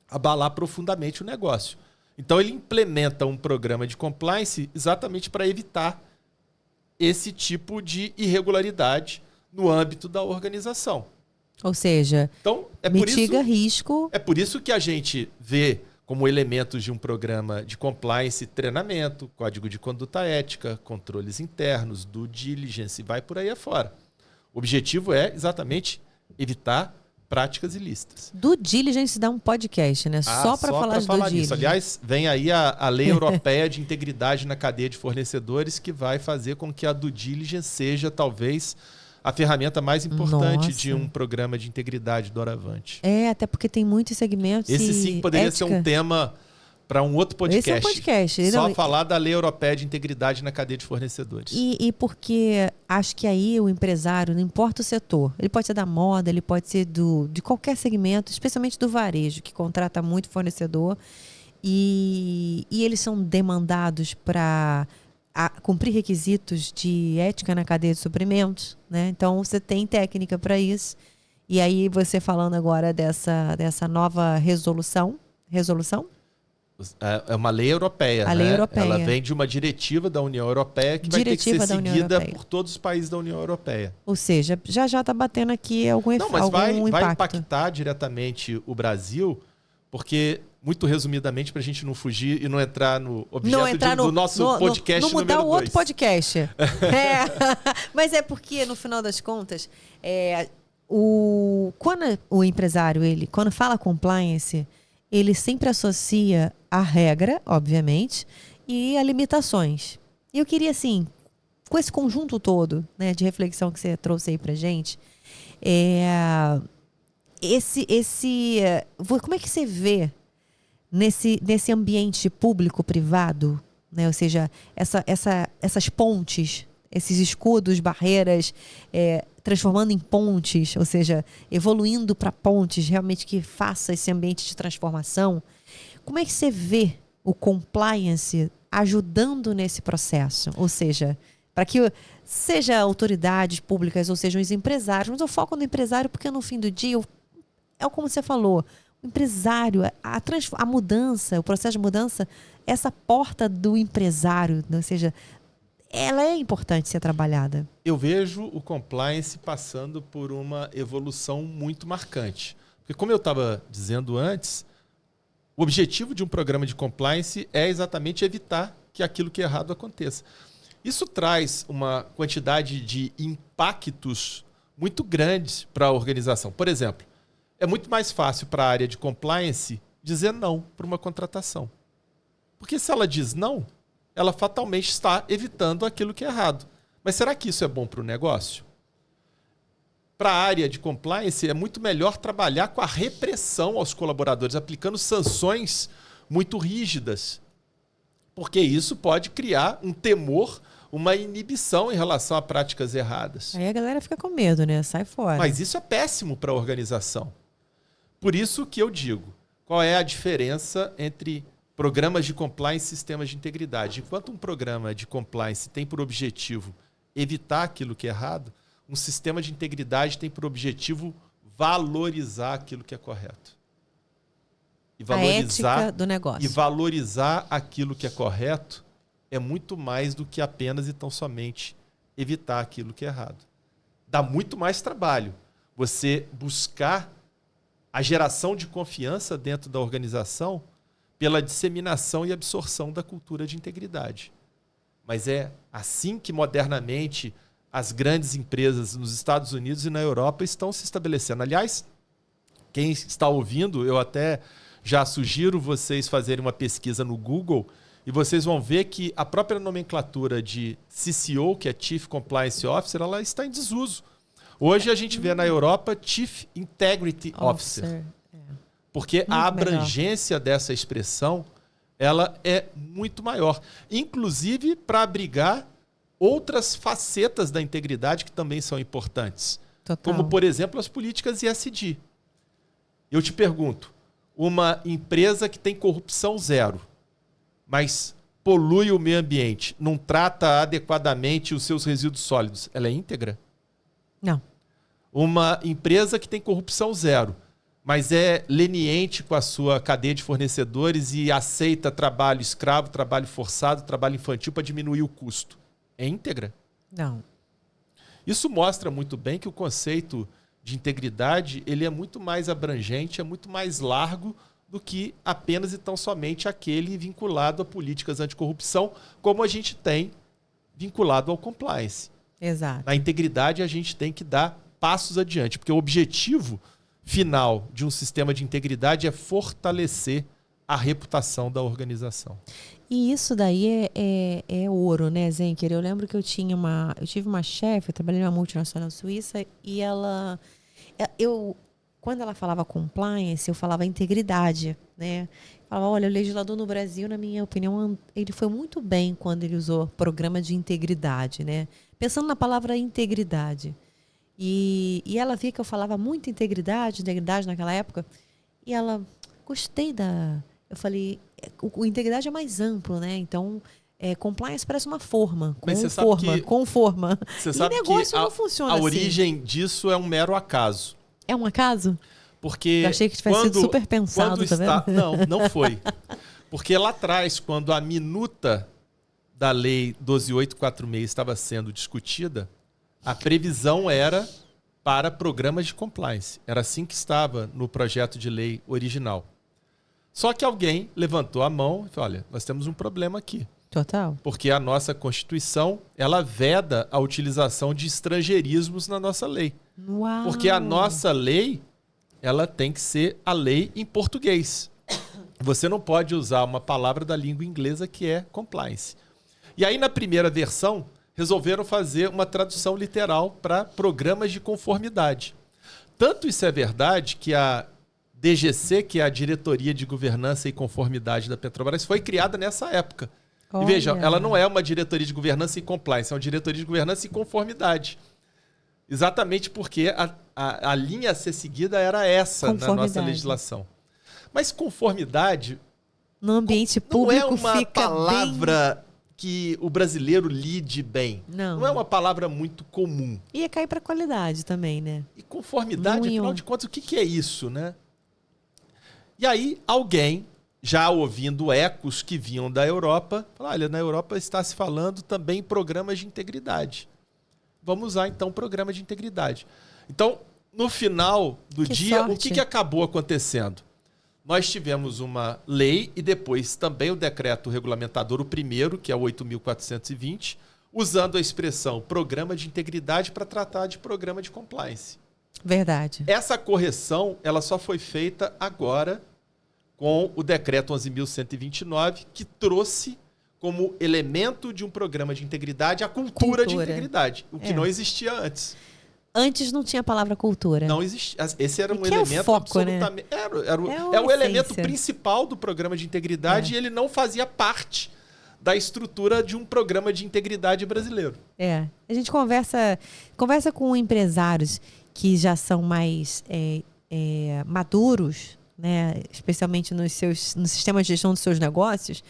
abalar profundamente o negócio. Então, ele implementa um programa de compliance exatamente para evitar esse tipo de irregularidade no âmbito da organização. Ou seja, então, mitiga risco. É por isso que a gente vê como elementos de um programa de compliance, treinamento, código de conduta ética, controles internos, due diligence, e vai por aí afora. O objetivo é exatamente evitar práticas ilícitas. Due diligence dá um podcast, né? Só para falar de due diligence. Aliás, vem aí a Lei Europeia de Integridade na Cadeia de Fornecedores, que vai fazer com que a due diligence seja, talvez, a ferramenta mais importante de um programa de integridade doravante. Até porque tem muitos segmentos. Esse sim poderia ser um tema para um outro podcast. Esse é um podcast. Só falar da Lei Europeia de Integridade na Cadeia de Fornecedores. E porque acho que aí o empresário, não importa o setor, ele pode ser da moda, ele pode ser de qualquer segmento, especialmente do varejo, que contrata muito fornecedor, e eles são demandados para cumprir requisitos de ética na cadeia de suprimentos, né? Então, você tem técnica para isso. E aí, você falando agora dessa nova resolução? É uma lei europeia. A lei europeia. Ela vem de uma diretiva da União Europeia que vai ter que ser seguida por todos os países da União Europeia. Ou seja, já está batendo aqui algum impacto. Não, mas vai impactar diretamente o Brasil, porque, muito resumidamente, para a gente não fugir e não entrar no objeto do nosso podcast não mudar número 2. O outro podcast. Mas é porque, no final das contas, quando o empresário, quando fala compliance, ele sempre associa a regra, obviamente, e a limitações. E eu queria, assim, com esse conjunto todo, né, de reflexão que você trouxe aí pra gente, como é que você vê nesse ambiente público-privado, né? Ou seja, essas pontes, esses escudos, barreiras, transformando em pontes, ou seja, evoluindo para pontes realmente que faça esse ambiente de transformação. Como é que você vê o compliance ajudando nesse processo? Ou seja, para que seja autoridades públicas ou sejam os empresários, mas eu foco no empresário porque no fim do dia, é como você falou, o empresário, a mudança, o processo de mudança, essa porta do empresário, ou seja, ela é importante ser trabalhada. Eu vejo o compliance passando por uma evolução muito marcante. Porque, como eu estava dizendo antes, o objetivo de um programa de compliance é exatamente evitar que aquilo que é errado aconteça. Isso traz uma quantidade de impactos muito grandes para a organização. Por exemplo, é muito mais fácil para a área de compliance dizer não para uma contratação. Porque se ela diz não, ela fatalmente está evitando aquilo que é errado. Mas será que isso é bom para o negócio? Para a área de compliance, é muito melhor trabalhar com a repressão aos colaboradores, aplicando sanções muito rígidas. Porque isso pode criar um temor, uma inibição em relação a práticas erradas. Aí a galera fica com medo, né? Sai fora. Mas isso é péssimo para a organização. Por isso que eu digo, qual é a diferença entre programas de compliance e sistemas de integridade? Enquanto um programa de compliance tem por objetivo evitar aquilo que é errado, um sistema de integridade tem por objetivo valorizar aquilo que é correto. E valorizar, a ética do negócio. E valorizar aquilo que é correto é muito mais do que apenas e tão somente evitar aquilo que é errado. Dá muito mais trabalho você buscar a geração de confiança dentro da organização pela disseminação e absorção da cultura de integridade. Mas é assim que, modernamente, as grandes empresas nos Estados Unidos e na Europa estão se estabelecendo. Aliás, quem está ouvindo, eu até já sugiro vocês fazerem uma pesquisa no Google e vocês vão ver que a própria nomenclatura de CCO, que é Chief Compliance Officer, ela está em desuso. Hoje a gente vê na Europa Chief Integrity Officer. Porque a abrangência dessa expressão ela é muito maior. Inclusive para abrigar outras facetas da integridade que também são importantes. Total. Como, por exemplo, as políticas ESG. Eu te pergunto, uma empresa que tem corrupção zero, mas polui o meio ambiente, não trata adequadamente os seus resíduos sólidos, ela é íntegra? Não. Uma empresa que tem corrupção zero, mas é leniente com a sua cadeia de fornecedores e aceita trabalho escravo, trabalho forçado, trabalho infantil para diminuir o custo, é íntegra? Não. Isso mostra muito bem que o conceito de integridade ele é muito mais abrangente, é muito mais largo do que apenas e tão somente aquele vinculado a políticas anticorrupção, como a gente tem vinculado ao compliance. Exato. Na integridade, a gente tem que dar passos adiante, porque o objetivo final de um sistema de integridade é fortalecer a reputação da organização. E isso daí é ouro, né, Zenker? Eu lembro que eu tive uma chefe, eu trabalhei numa multinacional suíça, e quando ela falava compliance, eu falava integridade, né? Falava, olha, o legislador no Brasil, na minha opinião, ele foi muito bem quando ele usou programa de integridade, né? Pensando na palavra integridade. E ela via que eu falava muito integridade naquela época, e ela, gostei da... Eu falei, o integridade é mais amplo, né? Então, compliance parece uma forma, conforma. Você sabe e negócio que não funciona a assim. origem disso é um mero acaso. É um acaso? Porque eu achei que tivesse sido super pensado, tá vendo? Não foi. Porque lá atrás, quando a minuta da Lei 12.846 estava sendo discutida, a previsão era para programas de compliance. Era assim que estava no projeto de lei original. Só que alguém levantou a mão e falou, olha, nós temos um problema aqui. Total. Porque a nossa Constituição, ela veda a utilização de estrangeirismos na nossa lei. Uau. Porque a nossa lei, ela tem que ser a lei em português. Você não pode usar uma palavra da língua inglesa que é compliance. E aí, na primeira versão, resolveram fazer uma tradução literal para programas de conformidade. Tanto isso é verdade que a DGC, que é a Diretoria de Governança e Conformidade da Petrobras, foi criada nessa época. Olha. E vejam, ela não é uma diretoria de governança e compliance, é uma diretoria de governança e conformidade. Exatamente porque a linha a ser seguida era essa na nossa legislação. Mas conformidade no ambiente público não é uma fica palavra que o brasileiro lide bem. Não é uma palavra muito comum. Ia cair para qualidade também, né? E conformidade, afinal de contas, o que é isso, né? E aí, alguém, já ouvindo ecos que vinham da Europa, falou, olha, na Europa está se falando também em programas de integridade. Vamos usar, então, programa de integridade. Então, no final do dia, o que acabou acontecendo? Nós tivemos uma lei e depois também o decreto regulamentador, o primeiro, que é o 8.420, usando a expressão programa de integridade para tratar de programa de compliance. Verdade. Essa correção ela só foi feita agora com o decreto 11.129, que trouxe como elemento de um programa de integridade a cultura de integridade, o que não existia antes. Antes não tinha a palavra cultura. Não existia. Esse era um elemento é o foco, absolutamente... Né? É o elemento principal do programa de integridade e ele não fazia parte da estrutura de um programa de integridade brasileiro. A gente conversa com empresários que já são mais maduros, né? Especialmente no sistema de gestão dos seus negócios.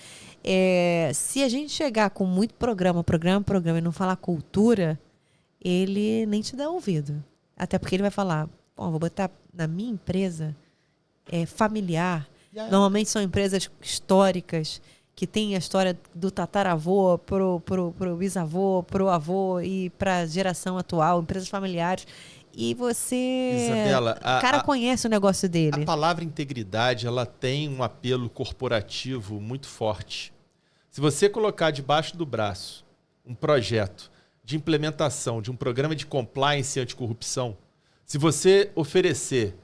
Se a gente chegar com muito programa e não falar cultura, ele nem te dá ouvido. Até porque ele vai falar, vou botar na minha empresa familiar. Normalmente são empresas históricas que tem a história do tataravô pro bisavô, pro avô e para a geração atual, empresas familiares. E você... Isabela, o cara conhece o negócio dele. A palavra integridade, ela tem um apelo corporativo muito forte. Se você colocar debaixo do braço um projeto de implementação de um programa de compliance anticorrupção, se você oferecer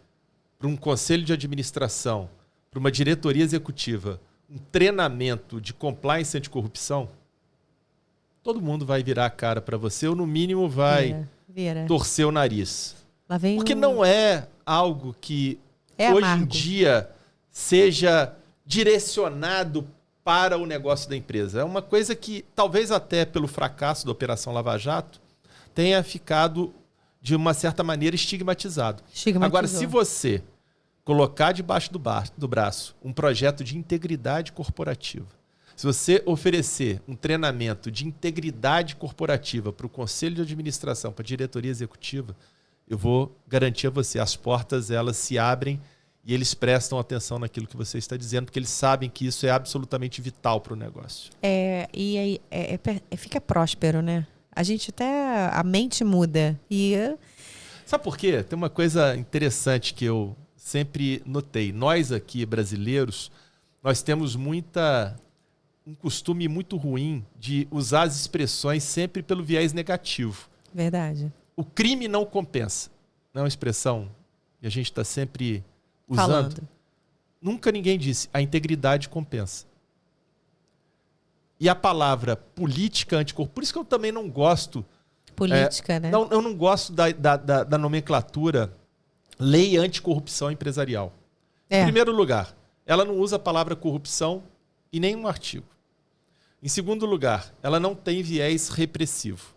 para um conselho de administração, para uma diretoria executiva, um treinamento de compliance anticorrupção, todo mundo vai virar a cara para você, ou no mínimo vai torcer o nariz. Porque não é algo que hoje em dia seja direcionado para o negócio da empresa. É uma coisa que, talvez até pelo fracasso da Operação Lava Jato, tenha ficado, de uma certa maneira, estigmatizado. Agora, se você colocar debaixo do braço um projeto de integridade corporativa, se você oferecer um treinamento de integridade corporativa para o conselho de administração, para a diretoria executiva, eu vou garantir a você, as portas elas se abrem e eles prestam atenção naquilo que você está dizendo, porque eles sabem que isso é absolutamente vital para o negócio. E aí fica próspero, né? A gente até... A mente muda. Sabe por quê? Tem uma coisa interessante que eu sempre notei. Nós aqui, brasileiros, nós temos um costume muito ruim de usar as expressões sempre pelo viés negativo. Verdade. O crime não compensa. Não é uma expressão que a gente está sempre usando. Falando. Nunca ninguém disse a integridade compensa. E a palavra política anticorrupção, por isso que eu também não gosto... Política, né? Não, eu não gosto da nomenclatura lei anticorrupção empresarial. Em primeiro lugar, ela não usa a palavra corrupção em nenhum artigo. Em segundo lugar, ela não tem viés repressivo.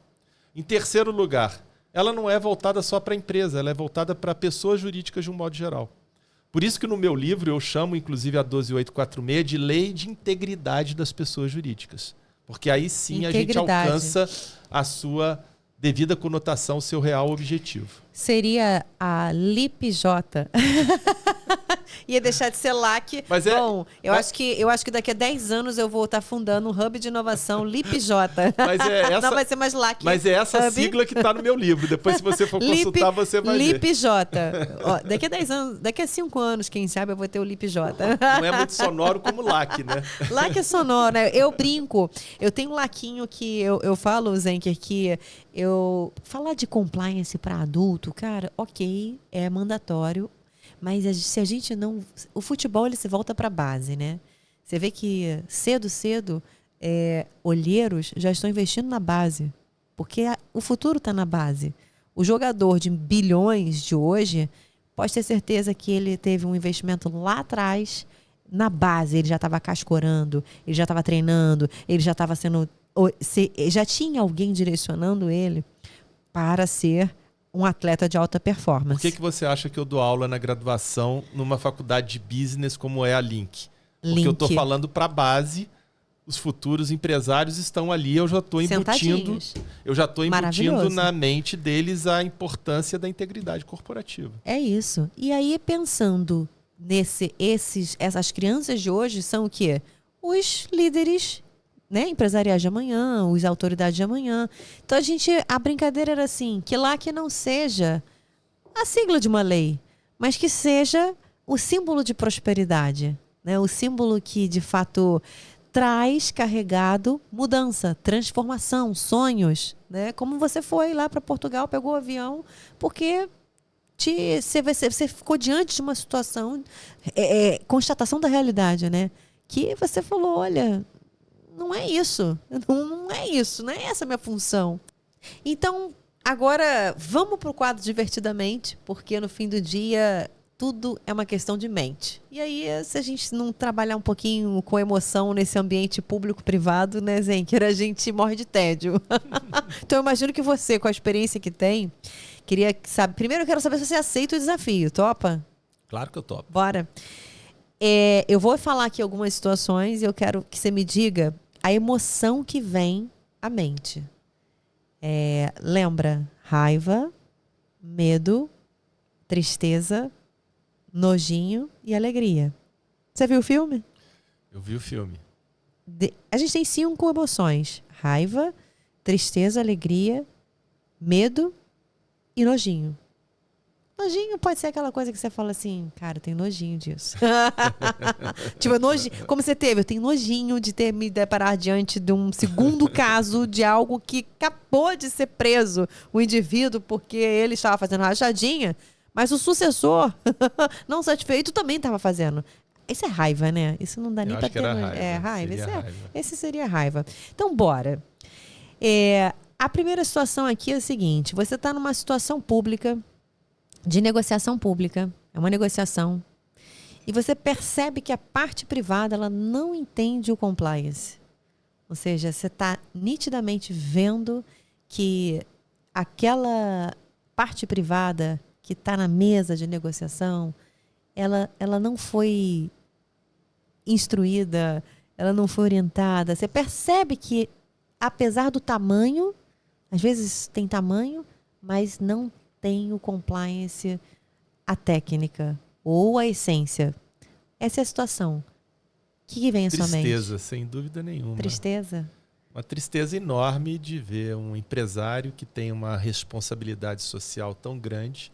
Em terceiro lugar, ela não é voltada só para a empresa, ela é voltada para pessoas jurídicas de um modo geral. Por isso que no meu livro eu chamo, inclusive, a 12846 de Lei de Integridade das Pessoas Jurídicas. Porque aí sim a gente alcança a sua devida conotação, o seu real objetivo. Seria a LIPJ. Ia deixar de ser LAC. Bom, eu acho que daqui a 10 anos eu vou estar fundando um hub de inovação LIPJ. Não vai ser mais LAC. Mas é essa hub. Sigla que está no meu livro. Depois, se você for consultar, você vai ver. LIPJ. Ó, daqui a 10 anos, daqui a 5 anos, quem sabe, eu vou ter o LIPJ. Não é muito sonoro como LAC, né? LAC é sonoro, né? Eu brinco. Eu tenho um laquinho que eu falo, Zenker, que falar de compliance para adulto, cara, ok, é mandatório. Mas se a gente não... O futebol, ele se volta para a base, né? Você vê que cedo, olheiros já estão investindo na base. Porque o futuro está na base. O jogador de bilhões de hoje, pode ter certeza que ele teve um investimento lá atrás, na base. Ele já estava cascorando, ele já estava treinando, ele já estava sendo... Já tinha alguém direcionando ele para ser um atleta de alta performance. Por que você acha que eu dou aula na graduação numa faculdade de business como é a Link? Porque eu estou falando para a base, os futuros empresários estão ali, eu já estou embutindo na mente deles a importância da integridade corporativa. É isso. E aí, pensando essas crianças de hoje são o quê? Os líderes, né, empresariais de amanhã, os autoridades de amanhã. Então a brincadeira era assim, que lá que não seja a sigla de uma lei, mas que seja o símbolo de prosperidade, né? O símbolo que de fato traz carregado mudança, transformação, sonhos, né? Como você foi lá para Portugal, pegou o avião, porque você ficou diante de uma situação, constatação da realidade, né? Que você falou, olha, não é isso, não é essa a minha função. Então, agora vamos para o quadro Divertidamente, porque no fim do dia tudo é uma questão de mente. E aí, se a gente não trabalhar um pouquinho com emoção nesse ambiente público-privado, né, Zenker, a gente morre de tédio. Então, eu imagino que você, com a experiência que tem, primeiro eu quero saber se você aceita o desafio. Topa? Claro que eu topo. Bora. Eu vou falar aqui algumas situações e eu quero que você me diga a emoção que vem à mente. Lembra? Raiva, medo, tristeza, nojinho e alegria. Você viu o filme? Eu vi o filme. A gente tem 5 emoções. Raiva, tristeza, alegria, medo e nojinho. Nojinho pode ser aquela coisa que você fala assim, cara, eu tenho nojinho disso. Tipo, nojinho, como você teve, eu tenho nojinho de ter me deparar diante de um segundo caso de algo que acabou de ser preso o indivíduo porque ele estava fazendo rachadinha, mas o sucessor, não satisfeito, também estava fazendo. Isso é raiva, né? Isso não dá nem para ter raiva. Esse seria raiva. Então, bora. A primeira situação aqui é a seguinte, você está numa situação pública, de negociação pública, é uma negociação, e você percebe que a parte privada ela não entende o compliance. Ou seja, você está nitidamente vendo que aquela parte privada que está na mesa de negociação, ela não foi instruída, ela não foi orientada. Você percebe que, apesar do tamanho, às vezes tem tamanho, mas não tem o compliance, a técnica ou a essência. Essa é a situação. O que vem à sua mente? Tristeza, sem dúvida nenhuma. Tristeza? Uma tristeza enorme de ver um empresário que tem uma responsabilidade social tão grande,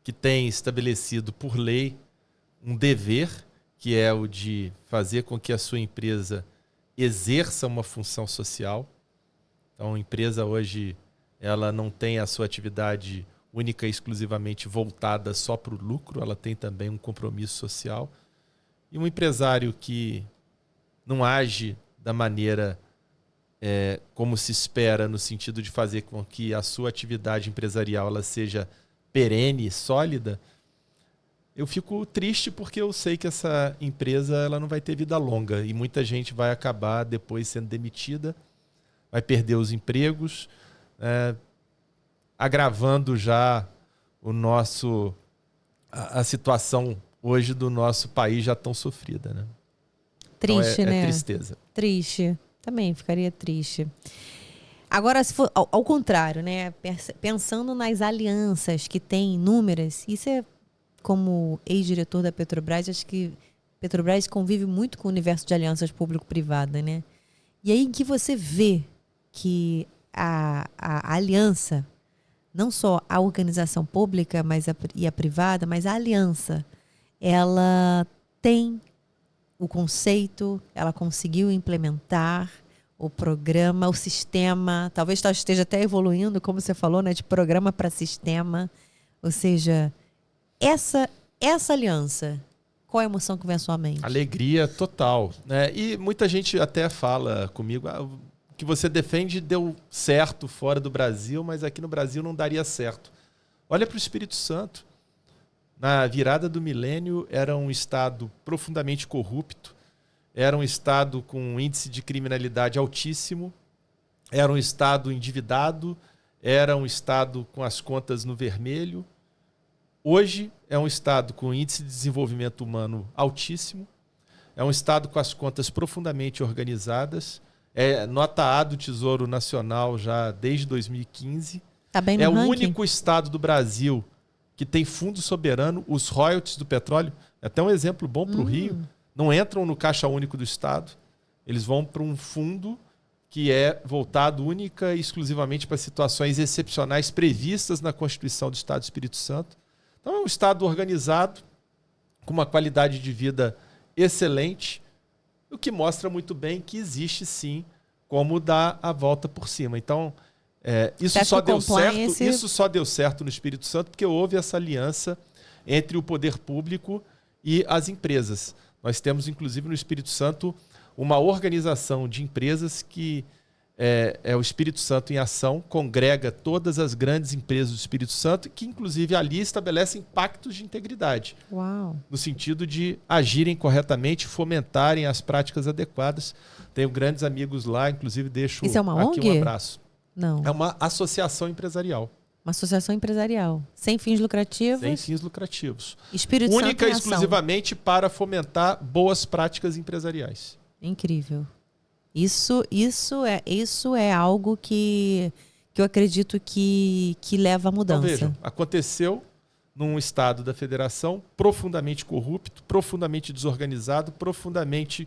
que tem estabelecido por lei um dever, que é o de fazer com que a sua empresa exerça uma função social. Então, a empresa hoje ela não tem a sua atividade única e exclusivamente voltada só para o lucro, ela tem também um compromisso social. E um empresário que não age da maneira como se espera, no sentido de fazer com que a sua atividade empresarial ela seja perene, sólida, eu fico triste porque eu sei que essa empresa ela não vai ter vida longa e muita gente vai acabar depois sendo demitida, vai perder os empregos, agravando já a situação hoje do nosso país já tão sofrida, né? Triste, então né? Tristeza. Triste. Também ficaria triste. Agora, se for ao contrário, né? Pensando nas alianças que tem inúmeras, isso é, como ex-diretor da Petrobras, acho que Petrobras convive muito com o universo de alianças público-privada, né? E aí que você vê que a aliança, não só a organização pública e a privada, mas a aliança, ela tem o conceito, ela conseguiu implementar o programa, o sistema, talvez esteja até evoluindo, como você falou, né, de programa para sistema. Ou seja, essa aliança, qual é a emoção que vem à sua mente? Alegria total, né? E muita gente até fala comigo, o que você defende deu certo fora do Brasil, mas aqui no Brasil não daria certo. Olha para o Espírito Santo. Na virada do milênio, era um estado profundamente corrupto, era um estado com um índice de criminalidade altíssimo, era um estado endividado, era um estado com as contas no vermelho. Hoje é um estado com índice de desenvolvimento humano altíssimo, é um estado com as contas profundamente organizadas, é nota A do Tesouro Nacional já desde 2015. Tá bem no é ranking? O único estado do Brasil que tem fundo soberano, os royalties do petróleo, é até um exemplo bom para o Rio, não entram no Caixa Único do Estado, eles vão para um fundo que é voltado única e exclusivamente para situações excepcionais previstas na Constituição do Estado do Espírito Santo. Então é um Estado organizado, com uma qualidade de vida excelente, o que mostra muito bem que existe sim como dar a volta por cima. Então, isso só deu certo no Espírito Santo porque houve essa aliança entre o poder público e as empresas. Nós temos, inclusive, no Espírito Santo, uma organização de empresas que é o Espírito Santo em Ação, congrega todas as grandes empresas do Espírito Santo, que, inclusive, ali estabelecem pactos de integridade. Uau. No sentido de agirem corretamente, fomentarem as práticas adequadas. Tenho grandes amigos lá, inclusive deixo Isso é uma aqui ONG? um abraço. Não. É uma associação empresarial. Uma associação empresarial. Sem fins lucrativos. Sem fins lucrativos. Espírito Santo Única em e Ação. exclusivamente para fomentar boas práticas empresariais. Incrível. Isso é algo que eu acredito que leva à mudança. Então, vejam, aconteceu num estado da federação profundamente corrupto, profundamente desorganizado, profundamente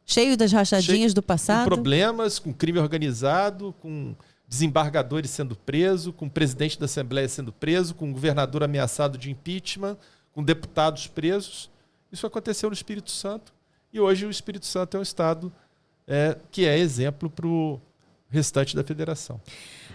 cheio das rachadinhas do passado. Com problemas, com crime organizado, com desembargadores sendo presos, com o presidente da Assembleia sendo preso, com o governador ameaçado de impeachment, com deputados presos. Isso aconteceu no Espírito Santo e hoje o Espírito Santo é um estado que é exemplo para o restante da federação.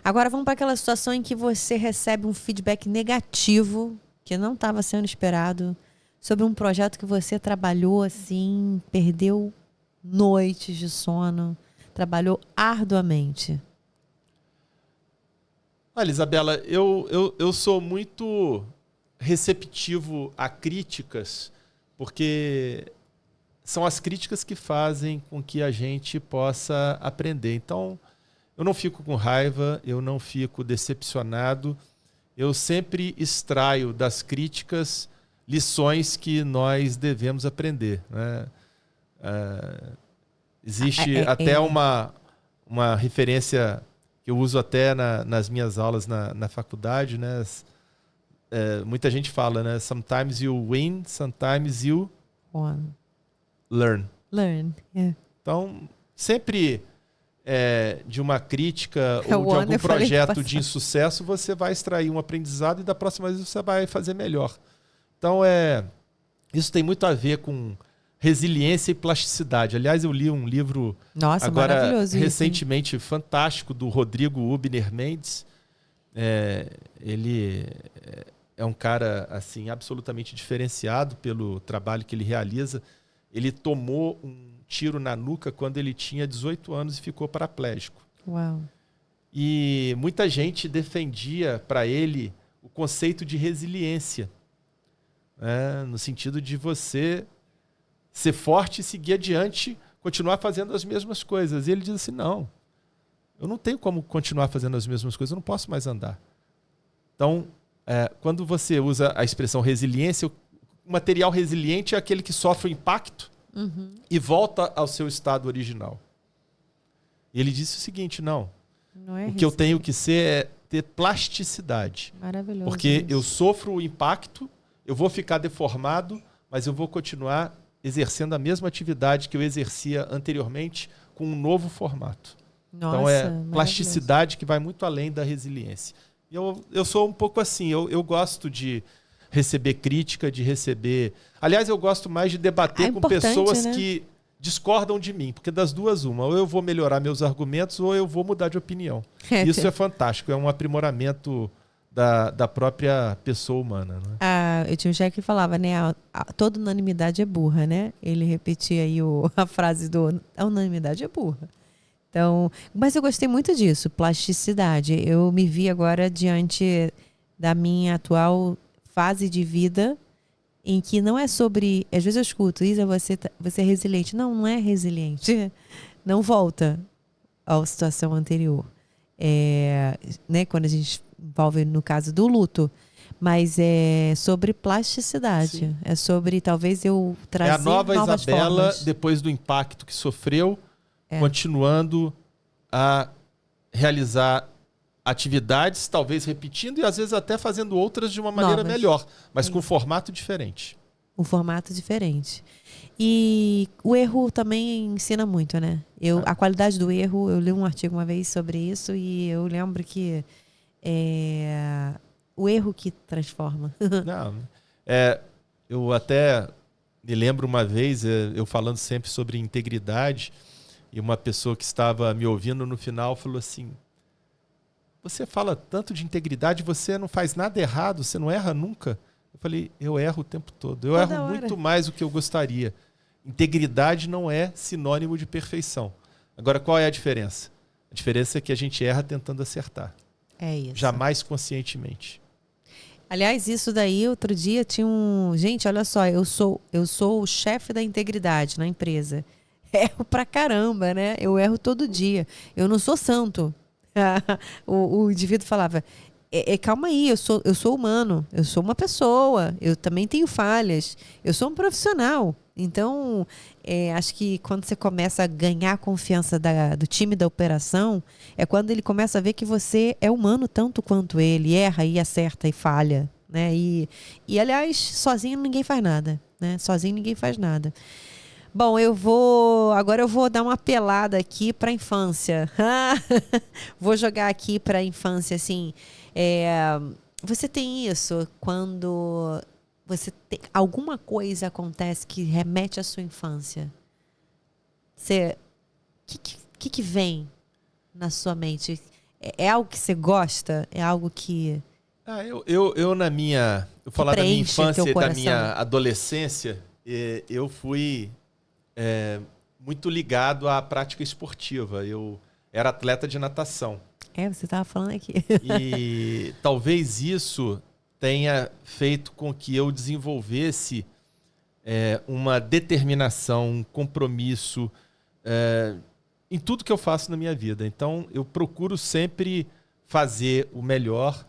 Agora vamos para aquela situação em que você recebe um feedback negativo, que não estava sendo esperado, sobre um projeto que você trabalhou assim, perdeu noites de sono, trabalhou arduamente. Olha, Isabela, eu sou muito receptivo a críticas, porque são as críticas que fazem com que a gente possa aprender. Então, eu não fico com raiva, eu não fico decepcionado, eu sempre extraio das críticas lições que nós devemos aprender, né? Existe até uma referência que eu uso até nas minhas aulas na faculdade, né? Muita gente fala, né? Sometimes you win, sometimes you learn. Yeah. Então, sempre de uma crítica ou de algum projeto de insucesso, você vai extrair um aprendizado e da próxima vez você vai fazer melhor. Então, isso tem muito a ver com resiliência e plasticidade. Aliás, eu li um livro agora recentemente fantástico do Rodrigo Ubner Mendes. Ele é um cara assim absolutamente diferenciado pelo trabalho que ele realiza. Ele tomou um tiro na nuca quando ele tinha 18 anos e ficou paraplégico. Uau. E muita gente defendia para ele o conceito de resiliência, no sentido de você ser forte e seguir adiante, continuar fazendo as mesmas coisas. E ele diz assim, não, eu não tenho como continuar fazendo as mesmas coisas, eu não posso mais andar. Então, quando você usa a expressão resiliência, o material resiliente é aquele que sofre o impacto e volta ao seu estado original. E ele disse o seguinte, não é o que eu tenho que ser é ter plasticidade. Maravilhoso. Porque isso. eu sofro o impacto, eu vou ficar deformado, mas eu vou continuar exercendo a mesma atividade que eu exercia anteriormente com um novo formato. Nossa, então plasticidade que vai muito além da resiliência. E eu sou um pouco assim, eu gosto de receber crítica, de receber... Aliás, eu gosto mais de debater com pessoas, né, que discordam de mim, porque das duas uma, ou eu vou melhorar meus argumentos ou eu vou mudar de opinião. Isso é fantástico, é um aprimoramento da própria pessoa humana. Né? Eu tinha um chefe que falava, né? Toda unanimidade é burra, né? Ele repetia aí a frase a unanimidade é burra. Então, mas eu gostei muito disso, plasticidade. Eu me vi agora diante da minha atual fase de vida, em que não é sobre... Às vezes eu escuto, Isa, você é resiliente. Não é resiliente. Não volta à situação anterior. Né, quando a gente envolve no caso do luto, mas é sobre plasticidade. Sim. É sobre talvez eu trazer a nova novas Isabela formas. Depois do impacto que sofreu, continuando a realizar atividades, talvez repetindo e às vezes até fazendo outras de uma maneira melhor, mas com um formato diferente. Um formato diferente. E o erro também ensina muito, né? A qualidade do erro, eu li um artigo uma vez sobre isso e eu lembro que o erro que transforma. Não, eu até me lembro uma vez, eu falando sempre sobre integridade, e uma pessoa que estava me ouvindo no final falou assim, você fala tanto de integridade, você não faz nada errado, você não erra nunca. Eu falei, eu erro o tempo todo, eu erro muito mais do que eu gostaria. Integridade não é sinônimo de perfeição. Agora, qual é a diferença? A diferença é que a gente erra tentando acertar. É isso. Jamais conscientemente. Aliás, isso daí, outro dia tinha Gente, olha só, eu sou o chefe da integridade na empresa. Erro pra caramba, né? Eu erro todo dia. Eu não sou santo. O indivíduo falava, calma aí, eu sou humano, eu sou uma pessoa, eu também tenho falhas, eu sou um profissional. Então, acho que quando você começa a ganhar a confiança do time da operação, é quando ele começa a ver que você é humano tanto quanto ele, erra e acerta e falha, né? E aliás, sozinho ninguém faz nada, né? Sozinho ninguém faz nada. Bom, agora eu vou dar uma pelada aqui para a infância. Vou jogar aqui para a infância, assim. Você tem isso quando alguma coisa acontece que remete à sua infância? Que vem na sua mente? É algo que você gosta? É algo que... Eu falar da minha infância e da minha adolescência, eu fui muito ligado à prática esportiva. Eu era atleta de natação. Você estava falando aqui. E talvez isso tenha feito com que eu desenvolvesse uma determinação, um compromisso em tudo que eu faço na minha vida. Então, eu procuro sempre fazer o melhor,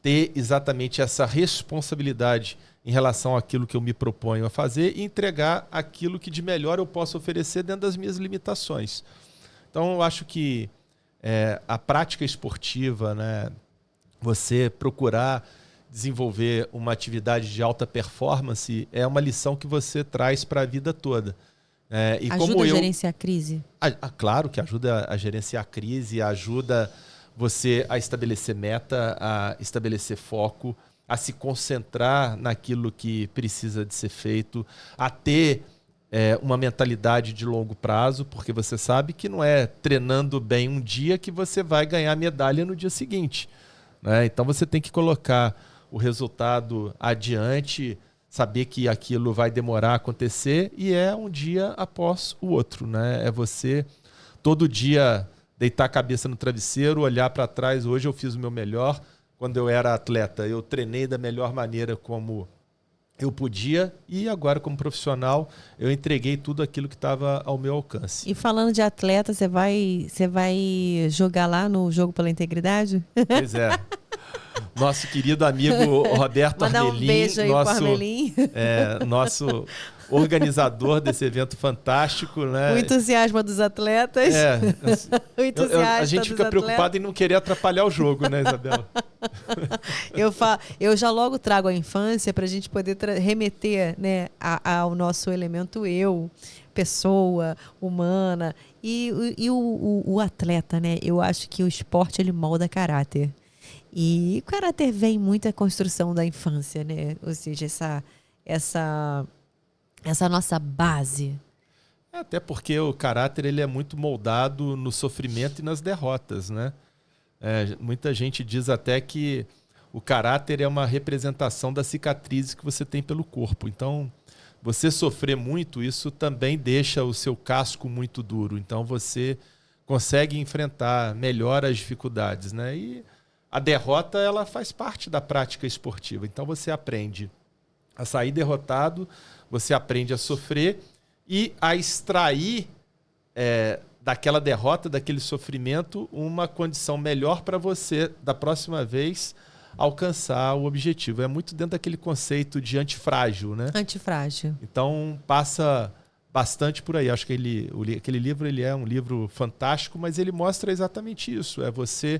ter exatamente essa responsabilidade em relação àquilo que eu me proponho a fazer e entregar aquilo que de melhor eu posso oferecer dentro das minhas limitações. Então, eu acho que a prática esportiva, né, você procurar desenvolver uma atividade de alta performance é uma lição que você traz para a vida toda. E ajuda como a gerenciar a crise? Claro que ajuda a gerenciar a crise, ajuda você a estabelecer meta, a estabelecer foco, a se concentrar naquilo que precisa de ser feito, a ter uma mentalidade de longo prazo, porque você sabe que não é treinando bem um dia que você vai ganhar medalha no dia seguinte, né? Então você tem que colocar o resultado adiante, saber que aquilo vai demorar a acontecer e é um dia após o outro, né? É você todo dia deitar a cabeça no travesseiro, olhar para trás. Hoje eu fiz o meu melhor. Quando eu era atleta, eu treinei da melhor maneira como eu podia e agora como profissional eu entreguei tudo aquilo que estava ao meu alcance. E falando de atleta, você vai jogar lá no Jogo pela Integridade? Pois é. Nosso querido amigo Roberto Armelin, um beijo aí pro Armelin. Nosso organizador desse evento fantástico, né? O entusiasmo dos atletas. O entusiasmo a gente fica preocupado em não querer atrapalhar o jogo, né, Isabela? Eu já logo trago a infância para a gente poder remeter, né, ao nosso elemento eu, pessoa, humana. E o atleta, né? Eu acho que o esporte ele molda caráter. E o caráter vem muito da construção da infância, né? Ou seja, essa nossa base. Até porque o caráter ele é muito moldado no sofrimento e nas derrotas, né? Muita gente diz até que o caráter é uma representação das cicatrizes que você tem pelo corpo. Então, você sofrer muito, isso também deixa o seu casco muito duro. Então, você consegue enfrentar melhor as dificuldades, né? E a derrota, ela faz parte da prática esportiva. Então, você aprende a sair derrotado, você aprende a sofrer e a extrair daquela derrota, daquele sofrimento, uma condição melhor para você, da próxima vez, alcançar o objetivo. É muito dentro daquele conceito de antifrágil, né? Antifrágil. Então, passa bastante por aí. Acho que aquele livro ele é um livro fantástico, mas ele mostra exatamente isso. É você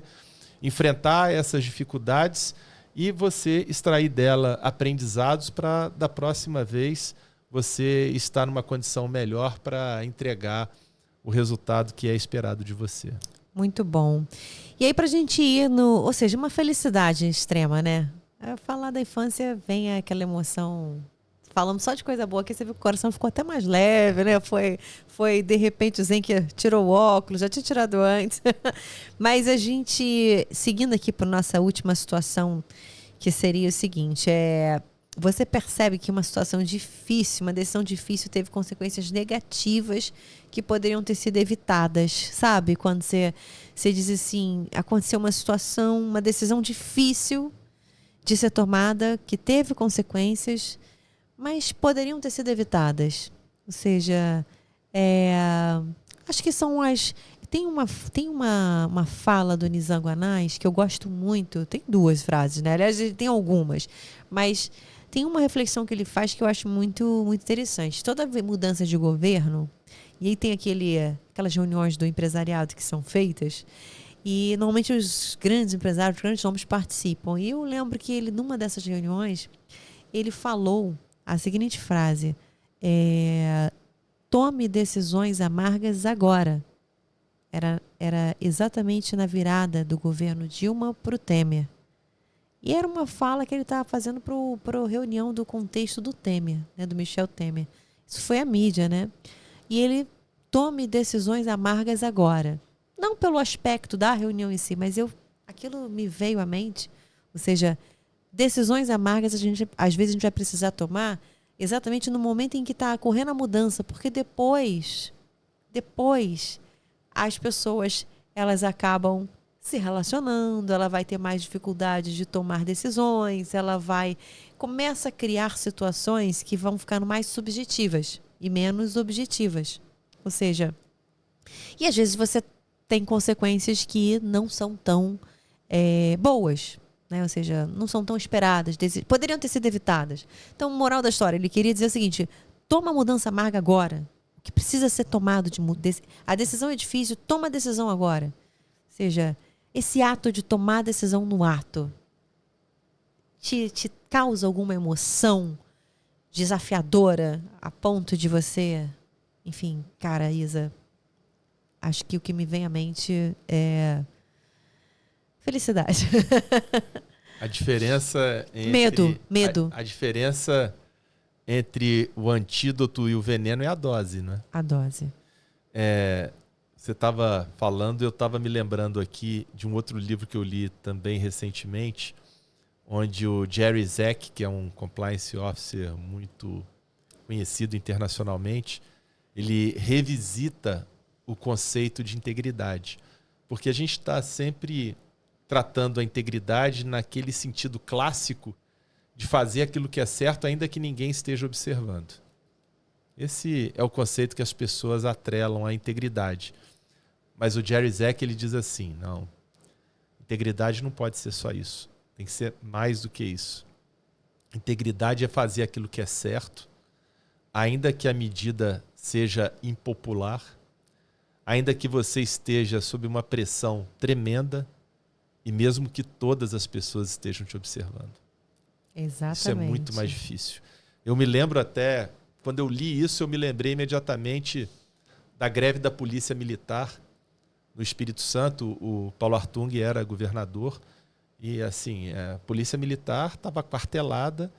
enfrentar essas dificuldades e você extrair dela aprendizados para, da próxima vez, você estar numa condição melhor para entregar o resultado que é esperado de você. Muito bom. E aí, para a gente ir ou seja, uma felicidade extrema, né? Falar da infância vem aquela emoção. Falamos só de coisa boa, que você viu que o coração ficou até mais leve, né? Foi de repente o Zen que tirou o óculos, já tinha tirado antes. Mas a gente, seguindo aqui para nossa última situação, que seria o seguinte, você percebe que uma situação difícil, uma decisão difícil teve consequências negativas que poderiam ter sido evitadas, sabe? Quando você diz assim, aconteceu uma situação, uma decisão difícil de ser tomada, que teve consequências, mas poderiam ter sido evitadas. Ou seja, acho que são Tem uma fala do Nizam Guanais que eu gosto muito. Tem duas frases, né? Aliás, tem algumas. Mas tem uma reflexão que ele faz que eu acho muito, muito interessante. Toda mudança de governo, e aí tem aquelas reuniões do empresariado que são feitas, e normalmente os grandes empresários, os grandes nomes participam. E eu lembro que ele, numa dessas reuniões, ele falou a seguinte frase: tome decisões amargas agora. Era exatamente na virada do governo Dilma para o Temer. E era uma fala que ele estava fazendo para a reunião do contexto do Temer, né, do Michel Temer. Isso foi a mídia, né? E ele tome decisões amargas agora. Não pelo aspecto da reunião em si, mas aquilo me veio à mente. Ou seja, decisões amargas às vezes a gente vai precisar tomar exatamente no momento em que está ocorrendo a mudança, porque depois as pessoas elas acabam se relacionando, ela vai ter mais dificuldade de tomar decisões, começa a criar situações que vão ficando mais subjetivas e menos objetivas. Ou seja, e às vezes você tem consequências que não são tão boas, né? Ou seja, não são tão esperadas, poderiam ter sido evitadas. Então, moral da história, ele queria dizer o seguinte: toma a mudança amarga agora. O que precisa ser tomado a decisão é difícil, toma a decisão agora. Ou seja, esse ato de tomar a decisão no ato te causa alguma emoção desafiadora a ponto de você... Enfim, cara, Isa, acho que o que me vem à mente é felicidade. A diferença entre... Medo. A diferença entre o antídoto e o veneno é a dose, né? A dose. Você estava falando, eu estava me lembrando aqui de um outro livro que eu li também recentemente, onde o Jerry Zeck, que é um compliance officer muito conhecido internacionalmente, ele revisita o conceito de integridade. Porque a gente está sempre tratando a integridade naquele sentido clássico de fazer aquilo que é certo, ainda que ninguém esteja observando. Esse é o conceito que as pessoas atrelam à integridade. Mas o Jerry Zeck, ele diz assim, não, integridade não pode ser só isso. Tem que ser mais do que isso. Integridade é fazer aquilo que é certo, ainda que a medida seja impopular, ainda que você esteja sob uma pressão tremenda e mesmo que todas as pessoas estejam te observando. Exatamente. Isso é muito mais difícil. Eu me lembro até, quando eu li isso, eu me lembrei imediatamente da greve da Polícia Militar no Espírito Santo. O Paulo Artung era governador e assim, a Polícia Militar estava quartelada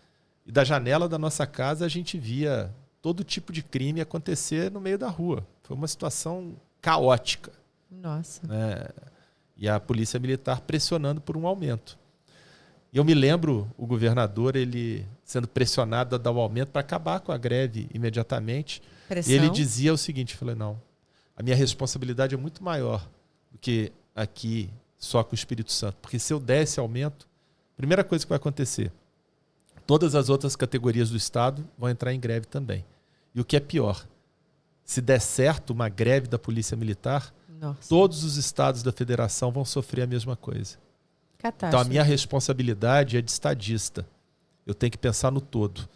e da janela da nossa casa a gente via todo tipo de crime acontecer no meio da rua. Foi uma situação caótica. Nossa. E a Polícia Militar pressionando por um aumento. E eu me lembro o governador ele sendo pressionado a dar o aumento para acabar com a greve imediatamente. Pressão. E ele dizia o seguinte, eu falei, não, a minha responsabilidade é muito maior do que aqui só com o Espírito Santo. Porque se eu der esse aumento, a primeira coisa que vai acontecer, todas as outras categorias do Estado vão entrar em greve também. E o que é pior, se der certo uma greve da Polícia Militar, Nossa. Todos os estados da federação vão sofrer a mesma coisa. Catástrofe. Então a minha responsabilidade é de estadista. Eu tenho que pensar no todo.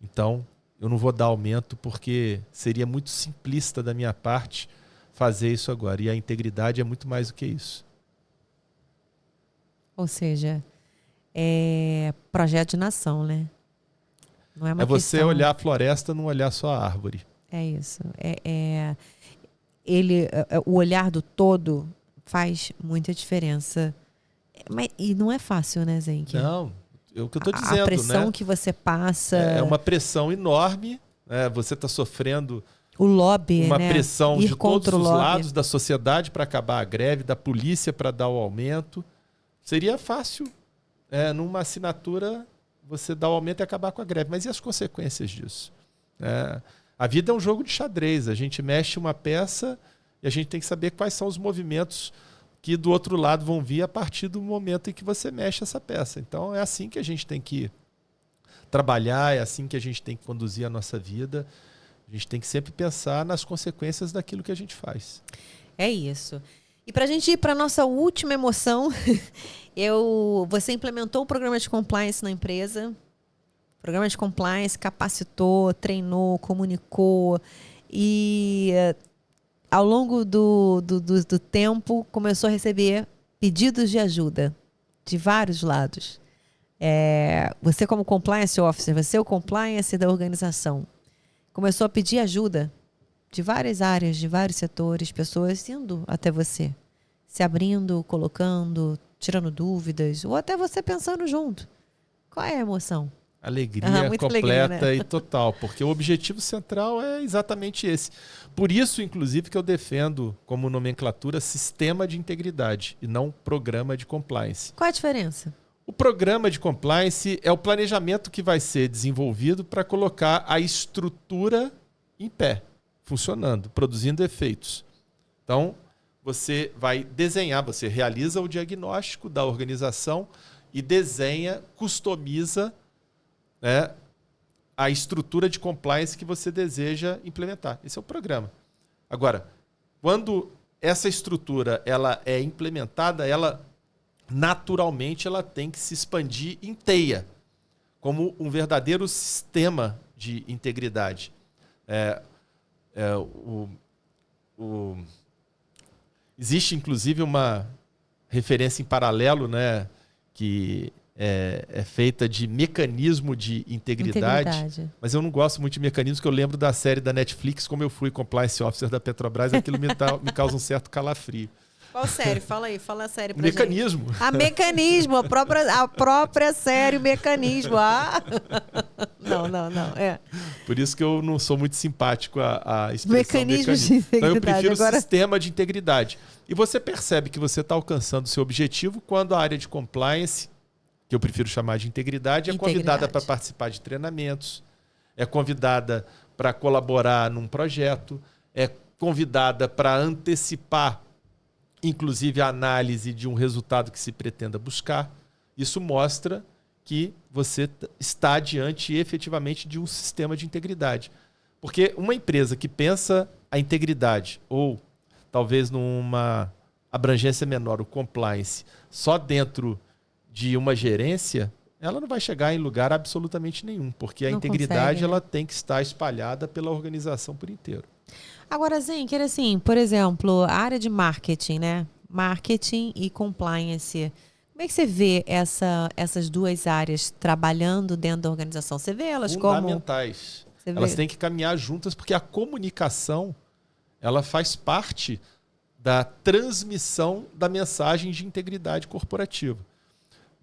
Então eu não vou dar aumento porque seria muito simplista da minha parte fazer isso agora. E a integridade é muito mais do que isso. Ou seja, é projeto de nação, né? Não é uma você questão... olhar a floresta, não olhar só a árvore. É isso. O olhar do todo faz muita diferença. E não é fácil, né, Zenk? Não, é o que eu estou dizendo. A pressão, né, que você passa... É uma pressão enorme. Você está sofrendo o lobby, uma né? pressão Ir de todos os lobby. lados da sociedade para acabar a greve, da polícia para dar o aumento. Seria fácil, numa assinatura, você dar o aumento e acabar com a greve. Mas e as consequências disso? A vida é um jogo de xadrez. A gente mexe uma peça e a gente tem que saber quais são os movimentos que do outro lado vão vir a partir do momento em que você mexe essa peça. Então é assim que a gente tem que trabalhar, é assim que a gente tem que conduzir a nossa vida. A gente tem que sempre pensar nas consequências daquilo que a gente faz. É isso. E para a gente ir para a nossa última emoção, você implementou o programa de compliance na empresa. O programa de compliance capacitou, treinou, comunicou e ao longo do tempo começou a receber pedidos de ajuda de vários lados. Você como compliance officer, você é o compliance da organização. Começou a pedir ajuda de várias áreas, de vários setores, pessoas indo até você, se abrindo, colocando, tirando dúvidas, ou até você pensando junto. Qual é a emoção? Alegria completa, alegria, né? E total, porque o objetivo central é exatamente esse. Por isso, inclusive, que eu defendo como nomenclatura sistema de integridade e não programa de compliance. Qual a diferença? O programa de compliance é o planejamento que vai ser desenvolvido para colocar a estrutura em pé, funcionando, produzindo efeitos. Então, você vai desenhar, você realiza o diagnóstico da organização e desenha, customiza, a estrutura de compliance que você deseja implementar. Esse é o programa. Agora, quando essa estrutura ela é implementada, ela naturalmente ela tem que se expandir em teia, como um verdadeiro sistema de integridade. Existe, inclusive, uma referência em paralelo, né, que é feita de mecanismo de integridade, mas eu não gosto muito de mecanismos, porque eu lembro da série da Netflix, como eu fui compliance officer da Petrobras, aquilo me causa um certo calafrio. Qual série? Fala aí, fala a série pra Mecanismo. gente. Mecanismo, a própria série, Mecanismo. Não. Por isso que eu não sou muito simpático à expressão mecanismo. De integridade. Então eu prefiro sistema de integridade. E você percebe que você está alcançando o seu objetivo quando a área de compliance, que eu prefiro chamar de integridade, é convidada para participar de treinamentos, é convidada para colaborar num projeto, é convidada para antecipar, inclusive, a análise de um resultado que se pretenda buscar. Isso mostra que você está diante efetivamente de um sistema de integridade. Porque uma empresa que pensa a integridade, ou talvez numa abrangência menor, o compliance, só dentro de uma gerência, ela não vai chegar em lugar absolutamente nenhum, porque a integridade consegue, né? Ela tem que estar espalhada pela organização por inteiro. Agora, Zenker, assim, por exemplo, a área de marketing, né? Marketing e compliance. Como é que você vê essas duas áreas trabalhando dentro da organização? Você vê elas fundamentais. Elas têm que caminhar juntas, porque a comunicação ela faz parte da transmissão da mensagem de integridade corporativa.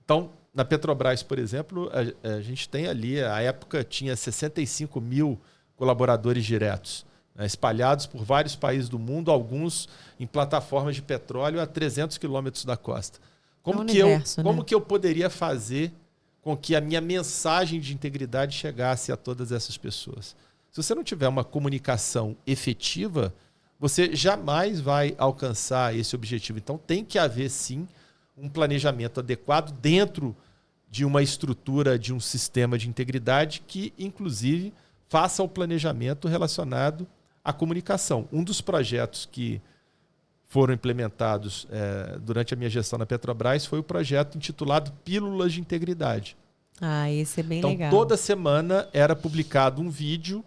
Então, na Petrobras, por exemplo, a gente tem ali, à época, tinha 65 mil colaboradores diretos, né, espalhados por vários países do mundo, alguns em plataformas de petróleo a 300 quilômetros da costa. Como que eu poderia fazer com que a minha mensagem de integridade chegasse a todas essas pessoas? Se você não tiver uma comunicação efetiva, você jamais vai alcançar esse objetivo. Então, tem que haver, sim, um planejamento adequado dentro de uma estrutura, de um sistema de integridade que, inclusive, faça o planejamento relacionado à comunicação. Um dos projetos que foram implementados durante a minha gestão na Petrobras foi o projeto intitulado Pílulas de Integridade. Esse é bem legal. Então, toda semana era publicado um vídeo,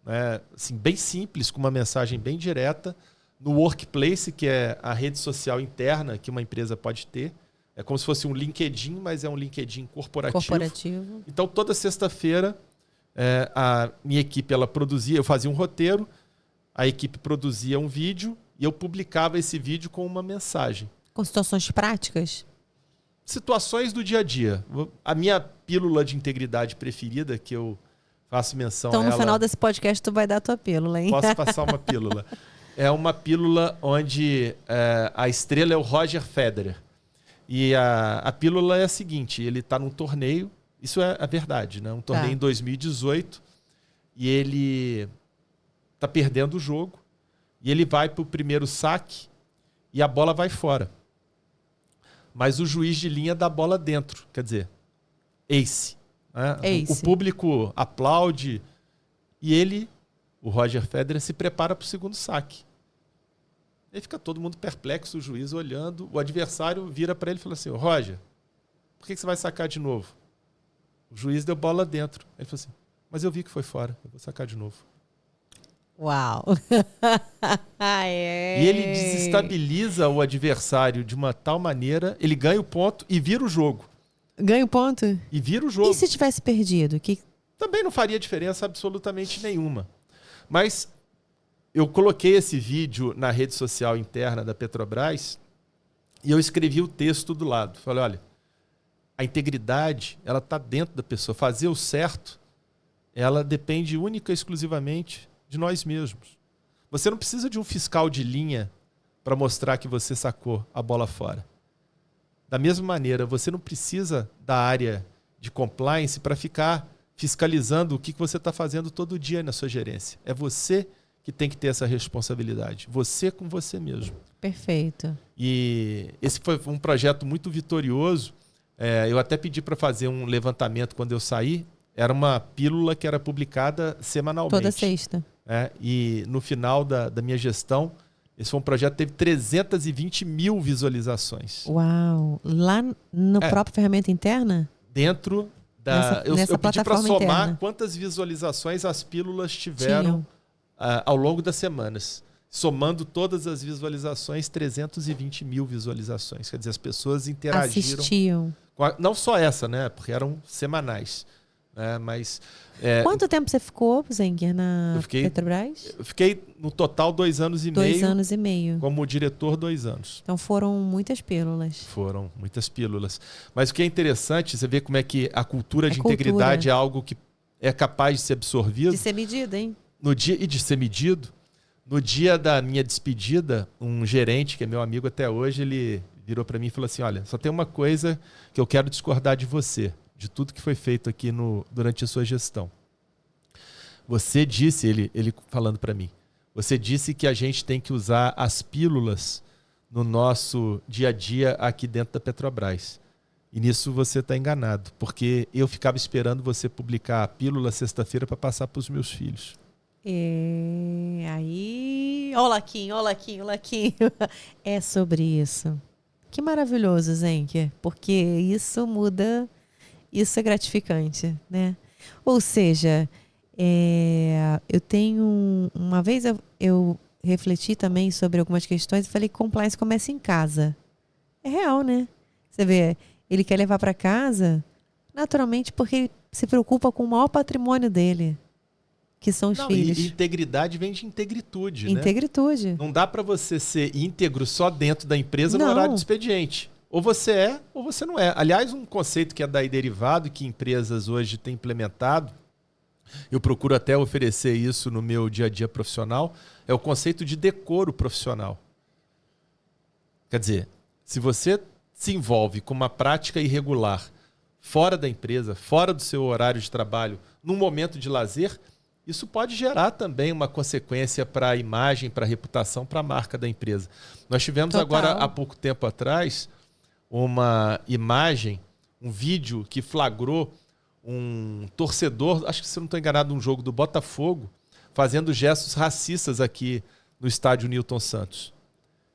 né, assim, bem simples, com uma mensagem bem direta, no Workplace, que é a rede social interna que uma empresa pode ter. É como se fosse um LinkedIn, mas é um LinkedIn corporativo. Então, toda sexta-feira, a minha equipe ela produzia, eu fazia um roteiro, a equipe produzia um vídeo e eu publicava esse vídeo com uma mensagem. Com situações práticas? Situações do dia a dia. A minha pílula de integridade preferida, que eu faço menção a ela... Então, no final desse podcast, tu vai dar a tua pílula, hein? Posso passar uma pílula. É uma pílula onde a estrela é o Roger Federer. E a pílula é a seguinte, ele está num torneio, isso é a verdade, né? Um torneio em 2018, e ele está perdendo o jogo, e ele vai para o primeiro saque, e a bola vai fora. Mas o juiz de linha dá a bola dentro, quer dizer, ace. Né? Ace. O público aplaude, e ele, o Roger Federer, se prepara para o segundo saque. Aí fica todo mundo perplexo, o juiz olhando, o adversário vira para ele e fala assim, Roger, por que você vai sacar de novo? O juiz deu bola dentro. Ele falou assim, mas eu vi que foi fora, eu vou sacar de novo. Uau! E ele desestabiliza o adversário de uma tal maneira, ele ganha o ponto e vira o jogo. Ganha o ponto? E vira o jogo. E se tivesse perdido? Também não faria diferença absolutamente nenhuma. Mas eu coloquei esse vídeo na rede social interna da Petrobras e eu escrevi o texto do lado. Falei, olha, a integridade, ela está dentro da pessoa. Fazer o certo, ela depende única e exclusivamente de nós mesmos. Você não precisa de um fiscal de linha para mostrar que você sacou a bola fora. Da mesma maneira, você não precisa da área de compliance para ficar fiscalizando o que você está fazendo todo dia na sua gerência. É você que tem que ter essa responsabilidade. Você com você mesmo. Perfeito. E esse foi um projeto muito vitorioso. Eu até pedi para fazer um levantamento quando eu saí. Era uma pílula que era publicada semanalmente. Toda sexta. E no final da minha gestão, Esse foi um projeto que teve 320 mil visualizações. Uau! Lá no próprio ferramenta interna? Dentro da... Nessa eu pedi para somar interna. quantas visualizações as pílulas tiveram ao longo das semanas. Somando todas as visualizações, 320 mil visualizações. Quer dizer, as pessoas interagiram. Assistiam. Não só essa, né? Porque eram semanais. Né? Mas, quanto tempo você ficou, Zenger, na Petrobras? Eu fiquei, no total, 2 anos e meio. 2 anos e meio. Como diretor, 2 anos. Então foram muitas pílulas. Foram muitas pílulas. Mas o que é interessante, você vê como é que a cultura de integridade é algo que é capaz de ser absorvido. De ser medido, hein? E de ser medido. No dia da minha despedida, um gerente, que é meu amigo até hoje, ele virou para mim e falou assim, olha, só tem uma coisa que eu quero discordar de você, de tudo que foi feito aqui durante a sua gestão. Você disse, ele falando para mim, você disse que a gente tem que usar as pílulas no nosso dia a dia aqui dentro da Petrobras. E nisso você está enganado, porque eu ficava esperando você publicar a pílula sexta-feira para passar para os meus filhos. Aí... Ó o Laquinho. É sobre isso. Que maravilhoso, Zenker, porque isso muda, isso é gratificante, né? Ou seja, eu tenho... Uma vez eu refleti também sobre algumas questões e falei que compliance começa em casa. É real, né? Você vê, ele quer levar para casa, naturalmente porque ele se preocupa com o maior patrimônio dele, que são os filhos. E integridade vem de integritude, né? Integritude. Não dá para você ser íntegro só dentro da empresa no horário de expediente. Ou você é, ou você não é. Aliás, um conceito que é daí derivado, que empresas hoje têm implementado, eu procuro até oferecer isso no meu dia a dia profissional, é o conceito de decoro profissional. Quer dizer, se você se envolve com uma prática irregular fora da empresa, fora do seu horário de trabalho, num momento de lazer, isso pode gerar também uma consequência para a imagem, para a reputação, para a marca da empresa. Nós tivemos agora, há pouco tempo atrás, uma imagem, um vídeo que flagrou um torcedor, acho que se eu não estou enganado, um jogo do Botafogo, fazendo gestos racistas aqui no estádio Newton Santos.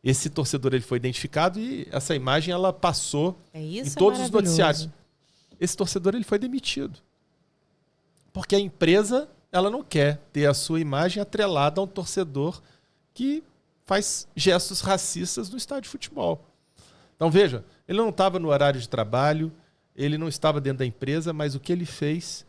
Esse torcedor ele foi identificado e essa imagem ela passou em todos os noticiários. Esse torcedor ele foi demitido. Porque a empresa ela não quer ter a sua imagem atrelada a um torcedor que faz gestos racistas no estádio de futebol. Então, veja, ele não estava no horário de trabalho, ele não estava dentro da empresa, mas o que ele fez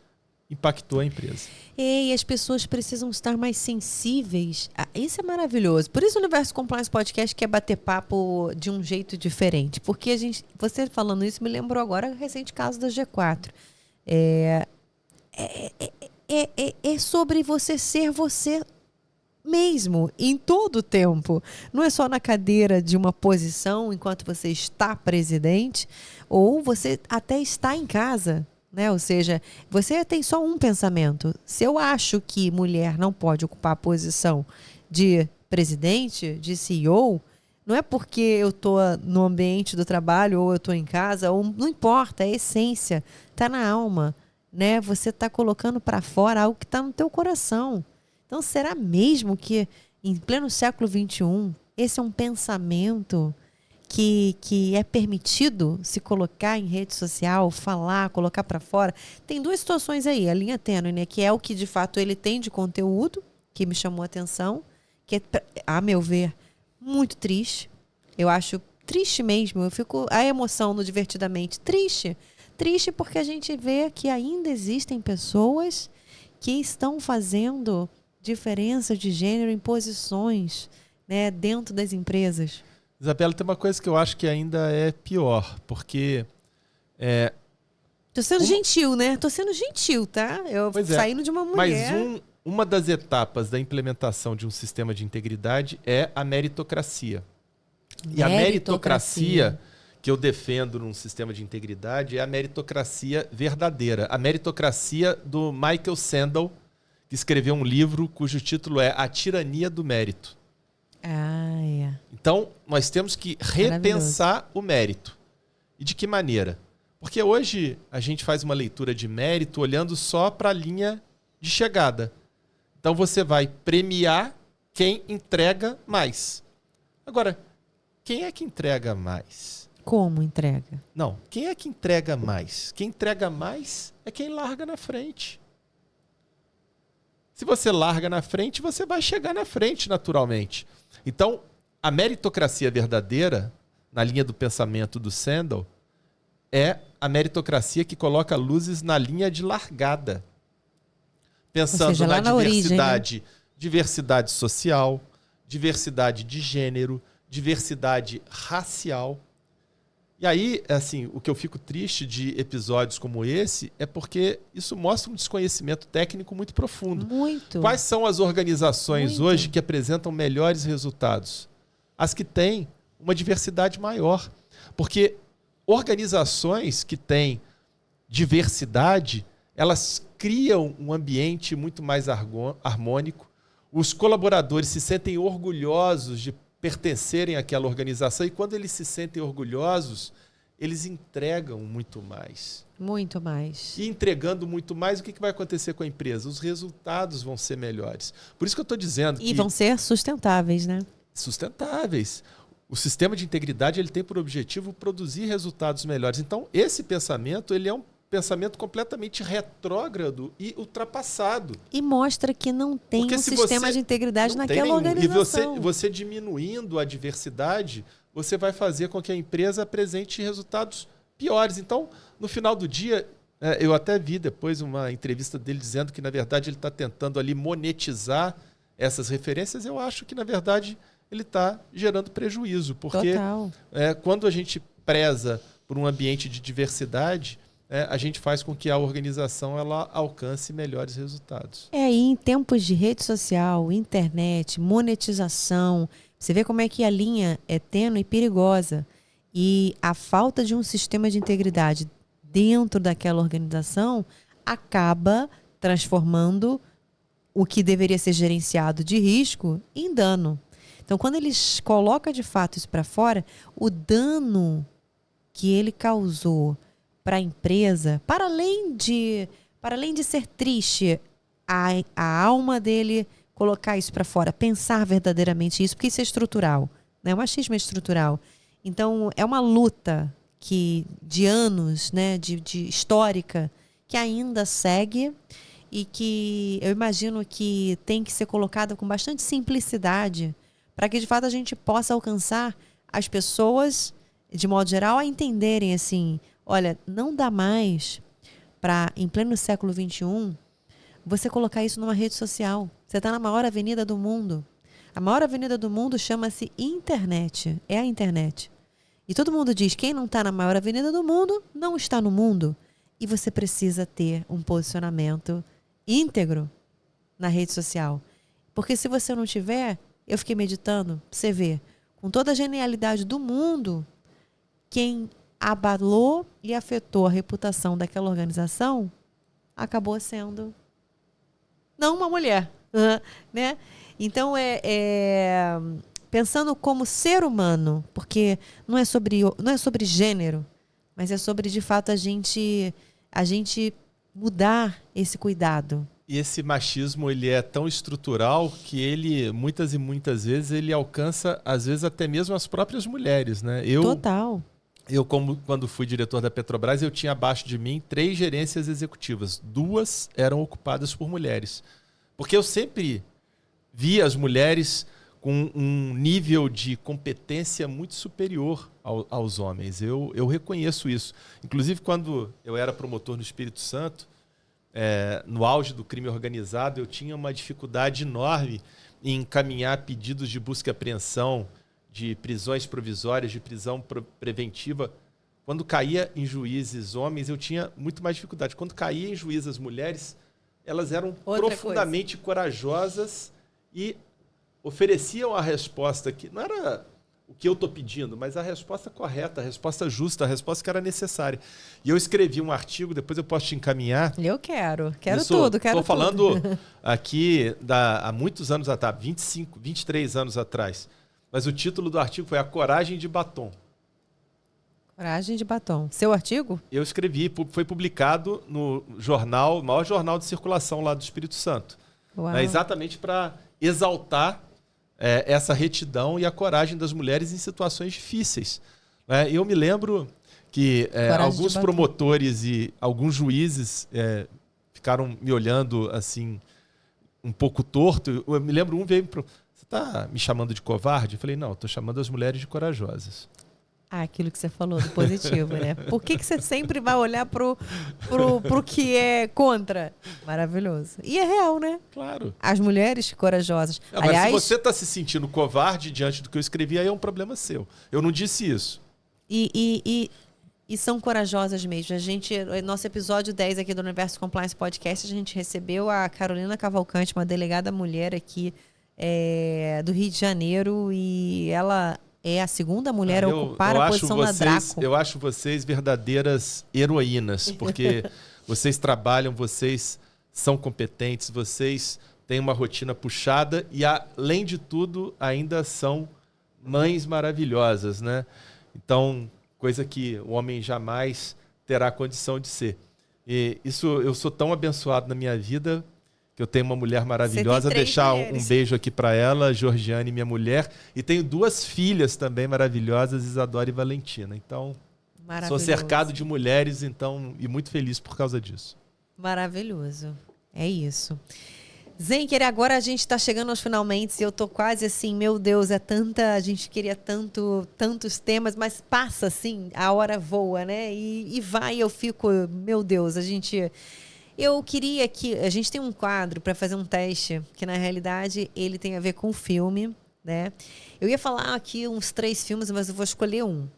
impactou a empresa. E as pessoas precisam estar mais sensíveis. Isso é maravilhoso. Por isso o Universo Compliance Podcast quer bater papo de um jeito diferente. Porque você falando isso me lembrou agora o recente caso da G4. É sobre você ser você mesmo, em todo o tempo. Não é só na cadeira de uma posição enquanto você está presidente, ou você até está em casa, né? Ou seja, você tem só um pensamento. Se eu acho que mulher não pode ocupar a posição de presidente, de CEO, não é porque eu estou no ambiente do trabalho ou eu estou em casa, ou não importa, é a essência, está na alma. Né? Você está colocando para fora algo que está no teu coração. Então, será mesmo que, em pleno século XXI, esse é um pensamento que é permitido se colocar em rede social, falar, colocar para fora? Tem 2 situações aí, a linha tênue, né? Que é o que, de fato, ele tem de conteúdo, que me chamou a atenção, que é, a meu ver, muito triste. Eu acho triste mesmo. Eu fico a emoção no Divertidamente. Triste porque a gente vê que ainda existem pessoas que estão fazendo diferença de gênero em posições, né, dentro das empresas. Isabela, tem uma coisa que eu acho que ainda é pior, porque... Tô sendo gentil, né? Tô sendo gentil, tá? Saindo de uma mulher... Mas uma das etapas da implementação de um sistema de integridade é a meritocracia. E a meritocracia que eu defendo num sistema de integridade é a meritocracia verdadeira. A meritocracia do Michael Sandel, que escreveu um livro cujo título é A Tirania do Mérito. Então, nós temos que repensar o mérito. E de que maneira? Porque hoje a gente faz uma leitura de mérito olhando só para a linha de chegada. Então, você vai premiar quem entrega mais. Agora, quem é que entrega mais? Como entrega? Não, quem é que entrega mais? Quem entrega mais é quem larga na frente. Se você larga na frente, você vai chegar na frente naturalmente. Então, a meritocracia verdadeira, na linha do pensamento do Sandel, é a meritocracia que coloca luzes na linha de largada. Pensando seja, na diversidade, origem, né? Diversidade social, diversidade de gênero, diversidade racial. E aí, assim, o que eu fico triste de episódios como esse é porque isso mostra um desconhecimento técnico muito profundo. Muito. Quais são as organizações Muito. hoje que apresentam melhores resultados? As que têm uma diversidade maior. Porque organizações que têm diversidade, elas criam um ambiente muito mais harmônico. Os colaboradores se sentem orgulhosos de pertencerem àquela organização e quando eles se sentem orgulhosos, eles entregam muito mais. Muito mais. E entregando muito mais, o que vai acontecer com a empresa? Os resultados vão ser melhores. Por isso que eu estou dizendo que... E vão ser sustentáveis, né? Sustentáveis. O sistema de integridade ele tem por objetivo produzir resultados melhores. Então, esse pensamento ele é um pensamento completamente retrógrado e ultrapassado. E mostra que não tem um sistema de integridade naquela organização. E você diminuindo a diversidade, você vai fazer com que a empresa apresente resultados piores. Então, no final do dia, eu até vi depois uma entrevista dele dizendo que, na verdade, ele está tentando ali monetizar essas referências. Eu acho que, na verdade, ele está gerando prejuízo. Porque quando a gente preza por um ambiente de diversidade... a gente faz com que a organização ela alcance melhores resultados. E em tempos de rede social, internet, monetização, você vê como é que a linha é tênue e perigosa. E a falta de um sistema de integridade dentro daquela organização acaba transformando o que deveria ser gerenciado de risco em dano. Então, quando eles colocam de fato isso para fora, o dano que ele causou para a empresa, para além de ser triste, a alma dele colocar isso para fora, pensar verdadeiramente isso, porque isso é estrutural, né? O machismo é estrutural. Então, é uma luta de anos, né? de histórica, que ainda segue e que eu imagino que tem que ser colocada com bastante simplicidade para que, de fato, a gente possa alcançar as pessoas, de modo geral, a entenderem assim... Olha, não dá mais para, em pleno século XXI, você colocar isso numa rede social. Você está na maior avenida do mundo. A maior avenida do mundo chama-se internet. É a internet. E todo mundo diz, quem não está na maior avenida do mundo, não está no mundo. E você precisa ter um posicionamento íntegro na rede social. Porque se você não tiver, eu fiquei meditando, você vê, com toda a genialidade do mundo, quem abalou e afetou a reputação daquela organização, acabou sendo não uma mulher, né? Então, pensando como ser humano, porque não é sobre gênero, mas é sobre, de fato, a gente mudar esse cuidado. E esse machismo ele é tão estrutural que ele, muitas e muitas vezes, ele alcança, às vezes, até mesmo as próprias mulheres, né? Total. Eu, quando fui diretor da Petrobras, eu tinha abaixo de mim 3 gerências executivas. 2 eram ocupadas por mulheres. Porque eu sempre vi as mulheres com um nível de competência muito superior aos homens. Eu reconheço isso. Inclusive, quando eu era promotor no Espírito Santo, no auge do crime organizado, eu tinha uma dificuldade enorme em encaminhar pedidos de busca e apreensão, de prisões provisórias, de prisão preventiva. Quando caía em juízes homens, eu tinha muito mais dificuldade. Quando caía em juízes mulheres, elas eram profundamente corajosas e ofereciam a resposta que não era o que eu estou pedindo, mas a resposta correta, a resposta justa, a resposta que era necessária. E eu escrevi um artigo, depois eu posso te encaminhar. Eu quero tudo. Estou falando aqui há muitos anos atrás, 25, 23 anos atrás. Mas o título do artigo foi A Coragem de Batom. Coragem de Batom. Seu artigo? Eu escrevi, foi publicado no jornal, o maior jornal de circulação lá do Espírito Santo. Né, exatamente para exaltar essa retidão e a coragem das mulheres em situações difíceis. Né? Eu me lembro que alguns promotores e alguns juízes ficaram me olhando assim, um pouco torto. Eu me lembro, um veio pro... Você está me chamando de covarde? Eu falei, não, estou chamando as mulheres de corajosas. Aquilo que você falou, do positivo, né? Por que você sempre vai olhar pro que é contra? Maravilhoso. E é real, né? Claro. As mulheres corajosas. Aliás, se você está se sentindo covarde diante do que eu escrevi, aí é um problema seu. Eu não disse isso. E são corajosas mesmo. Nosso episódio 10 aqui do Universo Compliance Podcast, a gente recebeu a Carolina Cavalcante, uma delegada mulher aqui do Rio de Janeiro, e ela é a segunda mulher a ocupar a posição na Draco. Eu acho vocês verdadeiras heroínas, porque vocês trabalham, vocês são competentes, vocês têm uma rotina puxada e, além de tudo, ainda são mães maravilhosas, né? Então, coisa que o homem jamais terá condição de ser. E isso, eu sou tão abençoado na minha vida que eu tenho uma mulher maravilhosa. Deixar um beijo aqui para ela, Georgiane, minha mulher. E tenho 2 filhas também maravilhosas, Isadora e Valentina. Então, sou cercado de mulheres, então, e muito feliz por causa disso. Maravilhoso. É isso. Zenker, agora a gente está chegando aos finalmente e eu tô quase assim, meu Deus, a gente queria tantos temas, mas passa assim, a hora voa, né? E vai, eu fico, meu Deus, eu queria que a gente tem um quadro para fazer um teste, que na realidade ele tem a ver com o filme, né? Eu ia falar aqui uns 3 filmes, mas eu vou escolher um,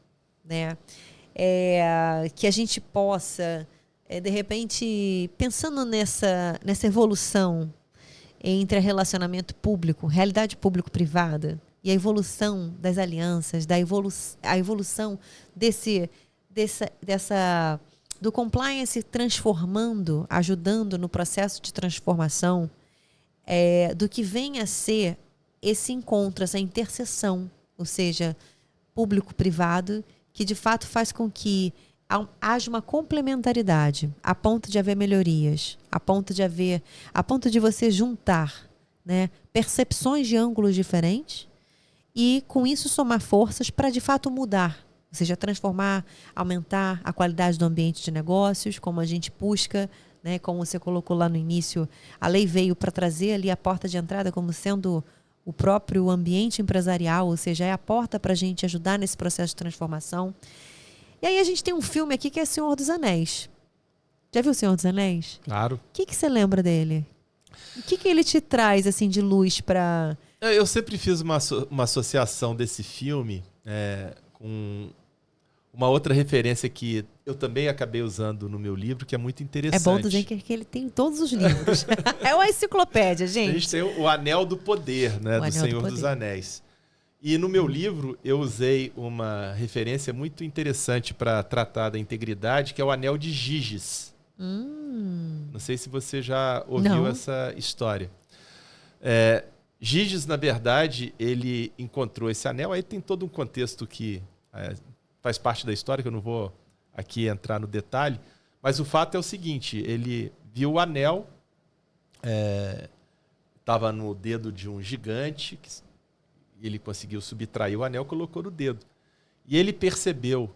né? Que a gente possa, de repente, pensando nessa evolução entre relacionamento público, realidade público-privada, e a evolução das alianças, a evolução do compliance transformando, ajudando no processo de transformação, do que vem a ser esse encontro, essa interseção, ou seja, público-privado, que de fato faz com que haja uma complementaridade, a ponto de haver melhorias, a ponto de você juntar, né, percepções de ângulos diferentes e, com isso, somar forças para, de fato, mudar. Ou seja, transformar, aumentar a qualidade do ambiente de negócios, como a gente busca, né, como você colocou lá no início, a lei veio para trazer ali a porta de entrada como sendo o próprio ambiente empresarial, ou seja, é a porta para a gente ajudar nesse processo de transformação. E aí a gente tem um filme aqui que é Senhor dos Anéis. Já viu o Senhor dos Anéis? Claro. O que você lembra dele? O que ele te traz assim de luz para... Eu sempre fiz uma associação desse filme com uma outra referência que eu também acabei usando no meu livro, que é muito interessante. É bom dizer que ele tem todos os livros. É uma enciclopédia, gente. A gente tem o Anel do Poder, né, do Senhor dos Anéis. E no meu livro eu usei uma referência muito interessante para tratar da integridade, que é o Anel de Giges. Não sei se você já ouviu essa história. Giges, na verdade, ele encontrou esse anel. Aí tem todo um contexto que faz parte da história, que eu não vou aqui entrar no detalhe. Mas o fato é o seguinte, ele viu o anel, estava no dedo de um gigante, ele conseguiu subtrair o anel, colocou no dedo. E ele percebeu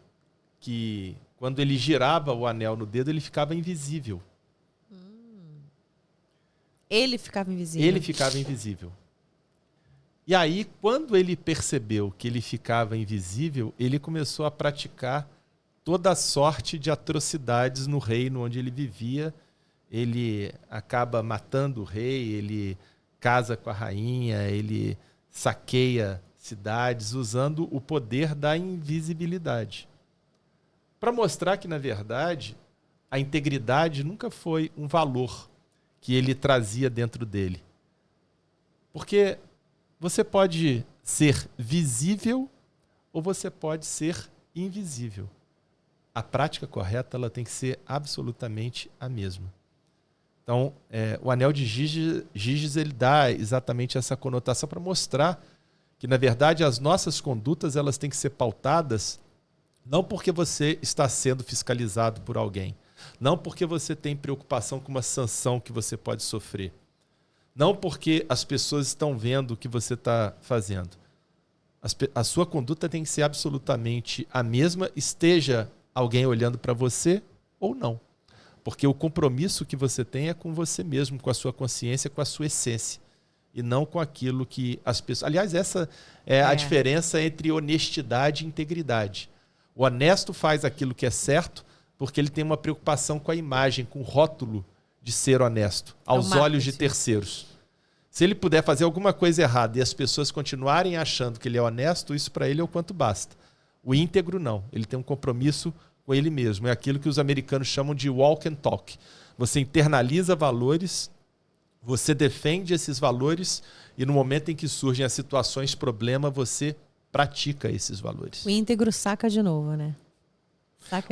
que quando ele girava o anel no dedo, ele ficava invisível. Ele ficava invisível? Ele ficava invisível. E aí, quando ele percebeu que ele ficava invisível, ele começou a praticar toda a sorte de atrocidades no reino onde ele vivia. Ele acaba matando o rei, ele casa com a rainha, ele saqueia cidades usando o poder da invisibilidade. Para mostrar que, na verdade, a integridade nunca foi um valor que ele trazia dentro dele. Porque você pode ser visível ou você pode ser invisível. A prática correta ela tem que ser absolutamente a mesma. Então, o anel de Giges ele dá exatamente essa conotação para mostrar que, na verdade, as nossas condutas elas têm que ser pautadas não porque você está sendo fiscalizado por alguém, não porque você tem preocupação com uma sanção que você pode sofrer, Não porque as pessoas estão vendo o que você está fazendo. A sua conduta tem que ser absolutamente a mesma, esteja alguém olhando para você ou não. Porque o compromisso que você tem é com você mesmo, com a sua consciência, com a sua essência. E não com aquilo que as pessoas... Aliás, essa é a diferença entre honestidade e integridade. O honesto faz aquilo que é certo porque ele tem uma preocupação com a imagem, com o rótulo de ser honesto, aos olhos de terceiros. Se ele puder fazer alguma coisa errada e as pessoas continuarem achando que ele é honesto, isso para ele é o quanto basta. O íntegro não. Ele tem um compromisso com ele mesmo. É aquilo que os americanos chamam de walk and talk. Você internaliza valores, você defende esses valores e no momento em que surgem as situações problema, você pratica esses valores. O íntegro saca de novo, né?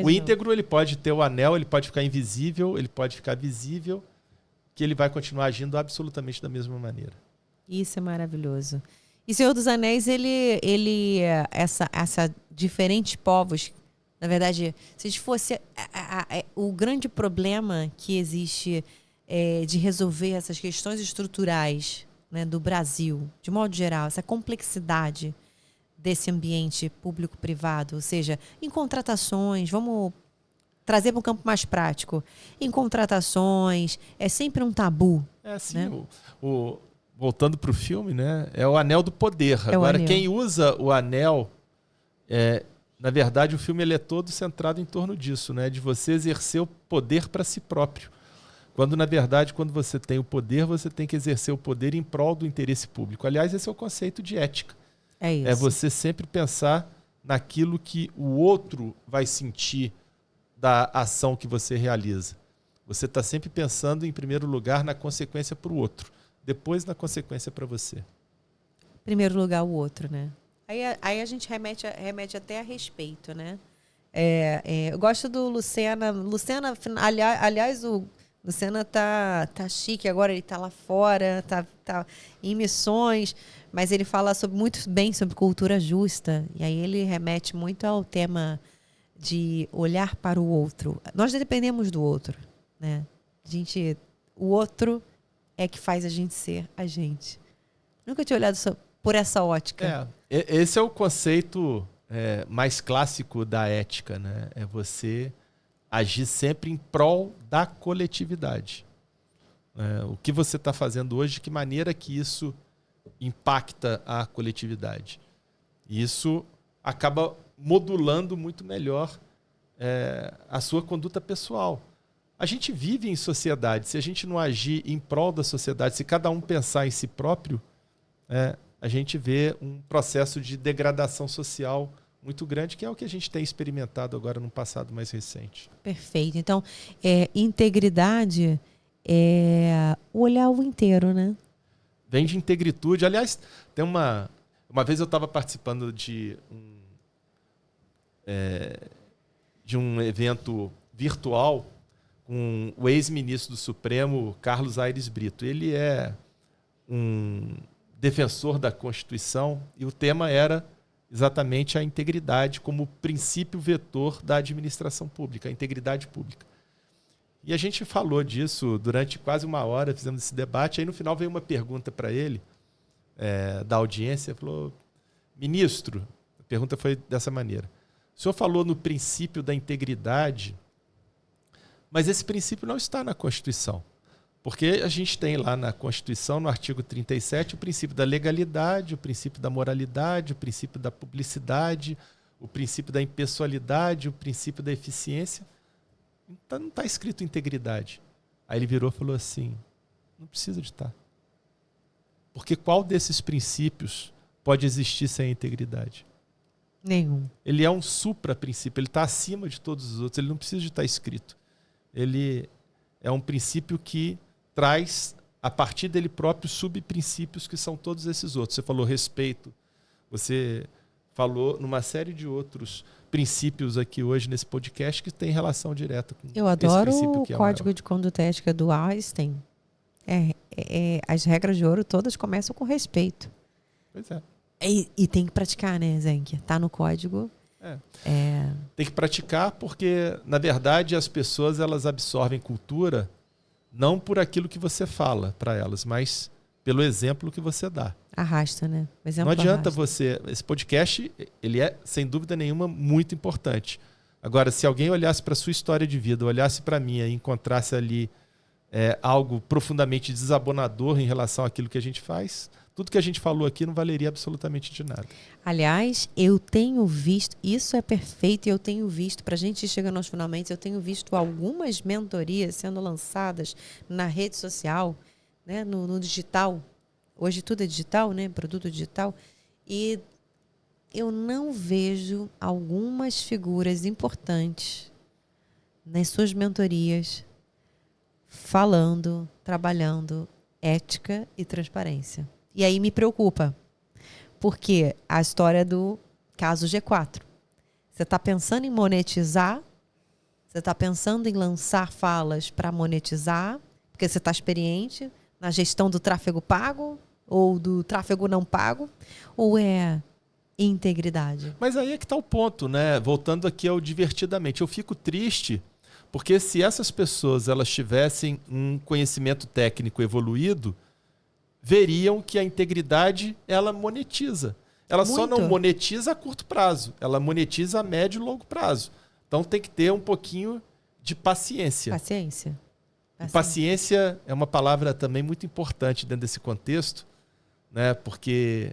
O íntegro ele pode ter o anel, ele pode ficar invisível, ele pode ficar visível, que ele vai continuar agindo absolutamente da mesma maneira. Isso é maravilhoso. E Senhor dos Anéis, essa diferentes povos, na verdade, se a gente fosse o grande problema que existe de resolver essas questões estruturais, né, do Brasil, de modo geral, essa complexidade desse ambiente público-privado, ou seja, em contratações, vamos trazer para um campo mais prático, em contratações, é sempre um tabu. É assim, né? Voltando para o filme, né, é o anel do poder. Agora, quem usa o anel, na verdade, o filme ele é todo centrado em torno disso, né, de você exercer o poder para si próprio. Quando, na verdade, quando você tem o poder, você tem que exercer o poder em prol do interesse público. Aliás, esse é o conceito de ética. É isso. É você sempre pensar naquilo que o outro vai sentir da ação que você realiza. Você está sempre pensando, em primeiro lugar, na consequência para o outro. Depois, na consequência para você. Em primeiro lugar, o outro, né? Aí a gente remete até a respeito, né? Eu gosto do Lucena. Lucena, aliás, o Lucena tá chique agora, ele tá lá fora, tá em missões, mas ele fala muito bem sobre cultura justa. E aí ele remete muito ao tema de olhar para o outro. Nós dependemos do outro, né? O outro é que faz a gente ser a gente. Nunca tinha olhado por essa ótica. Esse é o conceito mais clássico da ética, né? É você agir sempre em prol da coletividade. O que você está fazendo hoje, de que maneira que isso impacta a coletividade. E isso acaba modulando muito melhor a sua conduta pessoal. A gente vive em sociedade. Se a gente não agir em prol da sociedade, se cada um pensar em si próprio, a gente vê um processo de degradação social muito grande, que é o que a gente tem experimentado agora no passado mais recente. Perfeito. Então, integridade é olhar o inteiro, né? Vem de integritude. Aliás, tem uma vez eu estava participando de um evento virtual com o ex-ministro do Supremo, Carlos Aires Brito. Ele é um defensor da Constituição e o tema era exatamente a integridade como princípio vetor da administração pública, a integridade pública. E a gente falou disso durante quase uma hora, fizemos esse debate, aí no final veio uma pergunta para ele, da audiência, falou: ministro, a pergunta foi dessa maneira, o senhor falou no princípio da integridade, mas esse princípio não está na Constituição. Porque a gente tem lá na Constituição, no artigo 37, o princípio da legalidade, o princípio da moralidade, o princípio da publicidade, o princípio da impessoalidade, o princípio da eficiência. Não está escrito integridade. Aí ele virou e falou assim: não precisa de estar. Porque qual desses princípios pode existir sem a integridade? Nenhum. Ele é um supra-princípio, ele está acima de todos os outros, ele não precisa de estar escrito. Ele é um princípio que traz, a partir dele próprio, subprincípios que são todos esses outros. Você falou respeito, você falou numa série de outros princípios aqui hoje nesse podcast que tem relação direta com esse princípio. Eu adoro que o Código de Conduta Ética do Einstein. As regras de ouro todas começam com respeito. Pois é. E tem que praticar, né, Zenkia? Tá no código. Tem que praticar porque, na verdade, as pessoas elas absorvem cultura Não por aquilo que você fala para elas, mas pelo exemplo que você dá. Arrasta, né? O exemplo Não adianta arrasta. você... Esse podcast, ele é, sem dúvida nenhuma, muito importante. Agora, se alguém olhasse para a sua história de vida, olhasse para a minha e encontrasse ali algo profundamente desabonador em relação àquilo que a gente faz, tudo que a gente falou aqui não valeria absolutamente de nada. Aliás, eu tenho visto, isso é perfeito, e eu tenho visto, para a gente chegar nos finalmente, eu tenho visto algumas mentorias sendo lançadas na rede social, né, no digital. Hoje tudo é digital, né? Produto digital. E eu não vejo algumas figuras importantes nas suas mentorias falando, trabalhando ética e transparência. E aí me preocupa, porque a história do caso G4. Você está pensando em monetizar? Você está pensando em lançar falas para monetizar? Porque você está experiente na gestão do tráfego pago ou do tráfego não pago? Ou é integridade? Mas aí é que está o ponto, né? Voltando aqui ao divertidamente. Eu fico triste porque se essas pessoas elas tivessem um conhecimento técnico evoluído, veriam que a integridade ela monetiza. Ela só não monetiza a curto prazo, ela monetiza a médio e longo prazo. Então tem que ter um pouquinho de paciência. Paciência. E paciência é uma palavra também muito importante dentro desse contexto, né? Porque,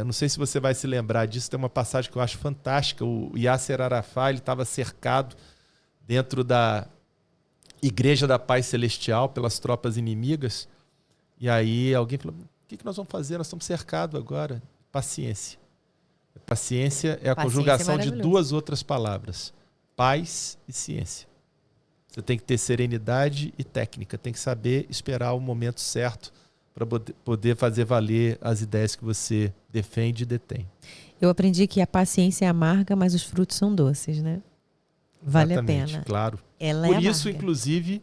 não sei se você vai se lembrar disso, tem uma passagem que eu acho fantástica. O Yasser Arafat estava cercado dentro da Igreja da Paz Celestial pelas tropas inimigas. E aí alguém falou, o que nós vamos fazer? Nós estamos cercados agora. Paciência. Paciência é a conjugação de duas outras palavras. Paz e ciência. Você tem que ter serenidade e técnica. Tem que saber esperar o momento certo para poder fazer valer as ideias que você defende e detém. Eu aprendi que a paciência é amarga, mas os frutos são doces, né? Vale Exatamente, a pena. Claro. Ela Por é isso, amarga. Inclusive,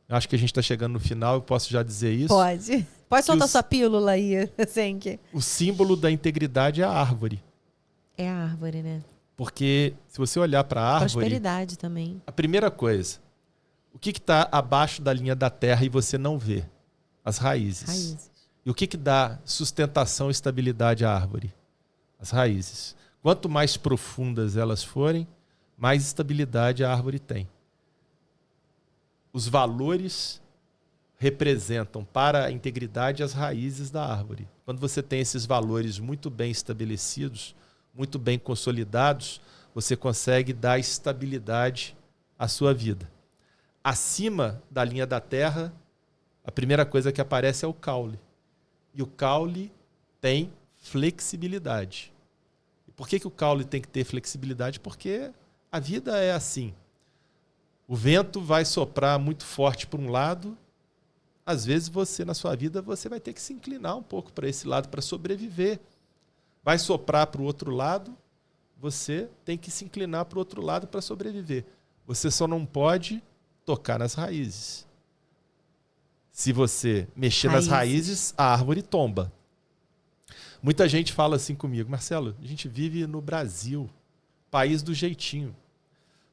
acho que a gente está chegando no final, eu posso já dizer isso. Pode. Pode soltar sua pílula aí, Zenke. O símbolo da integridade é a árvore. É a árvore, né? Porque se você olhar para a árvore... Prosperidade também. A primeira coisa, o que está abaixo da linha da terra e você não vê? As raízes. E o que dá sustentação e estabilidade à árvore? As raízes. Quanto mais profundas elas forem, mais estabilidade a árvore tem. Os valores representam para a integridade as raízes da árvore. Quando você tem esses valores muito bem estabelecidos, muito bem consolidados, você consegue dar estabilidade à sua vida. Acima da linha da terra, a primeira coisa que aparece é o caule. E o caule tem flexibilidade. E por que o caule tem que ter flexibilidade? Porque a vida é assim. O vento vai soprar muito forte para um lado. Às vezes você, na sua vida, você vai ter que se inclinar um pouco para esse lado para sobreviver. Vai soprar para o outro lado, você tem que se inclinar para o outro lado para sobreviver. Você só não pode tocar nas raízes. Se você mexer nas raízes, a árvore tomba. Muita gente fala assim comigo, Marcelo, a gente vive no Brasil, país do jeitinho.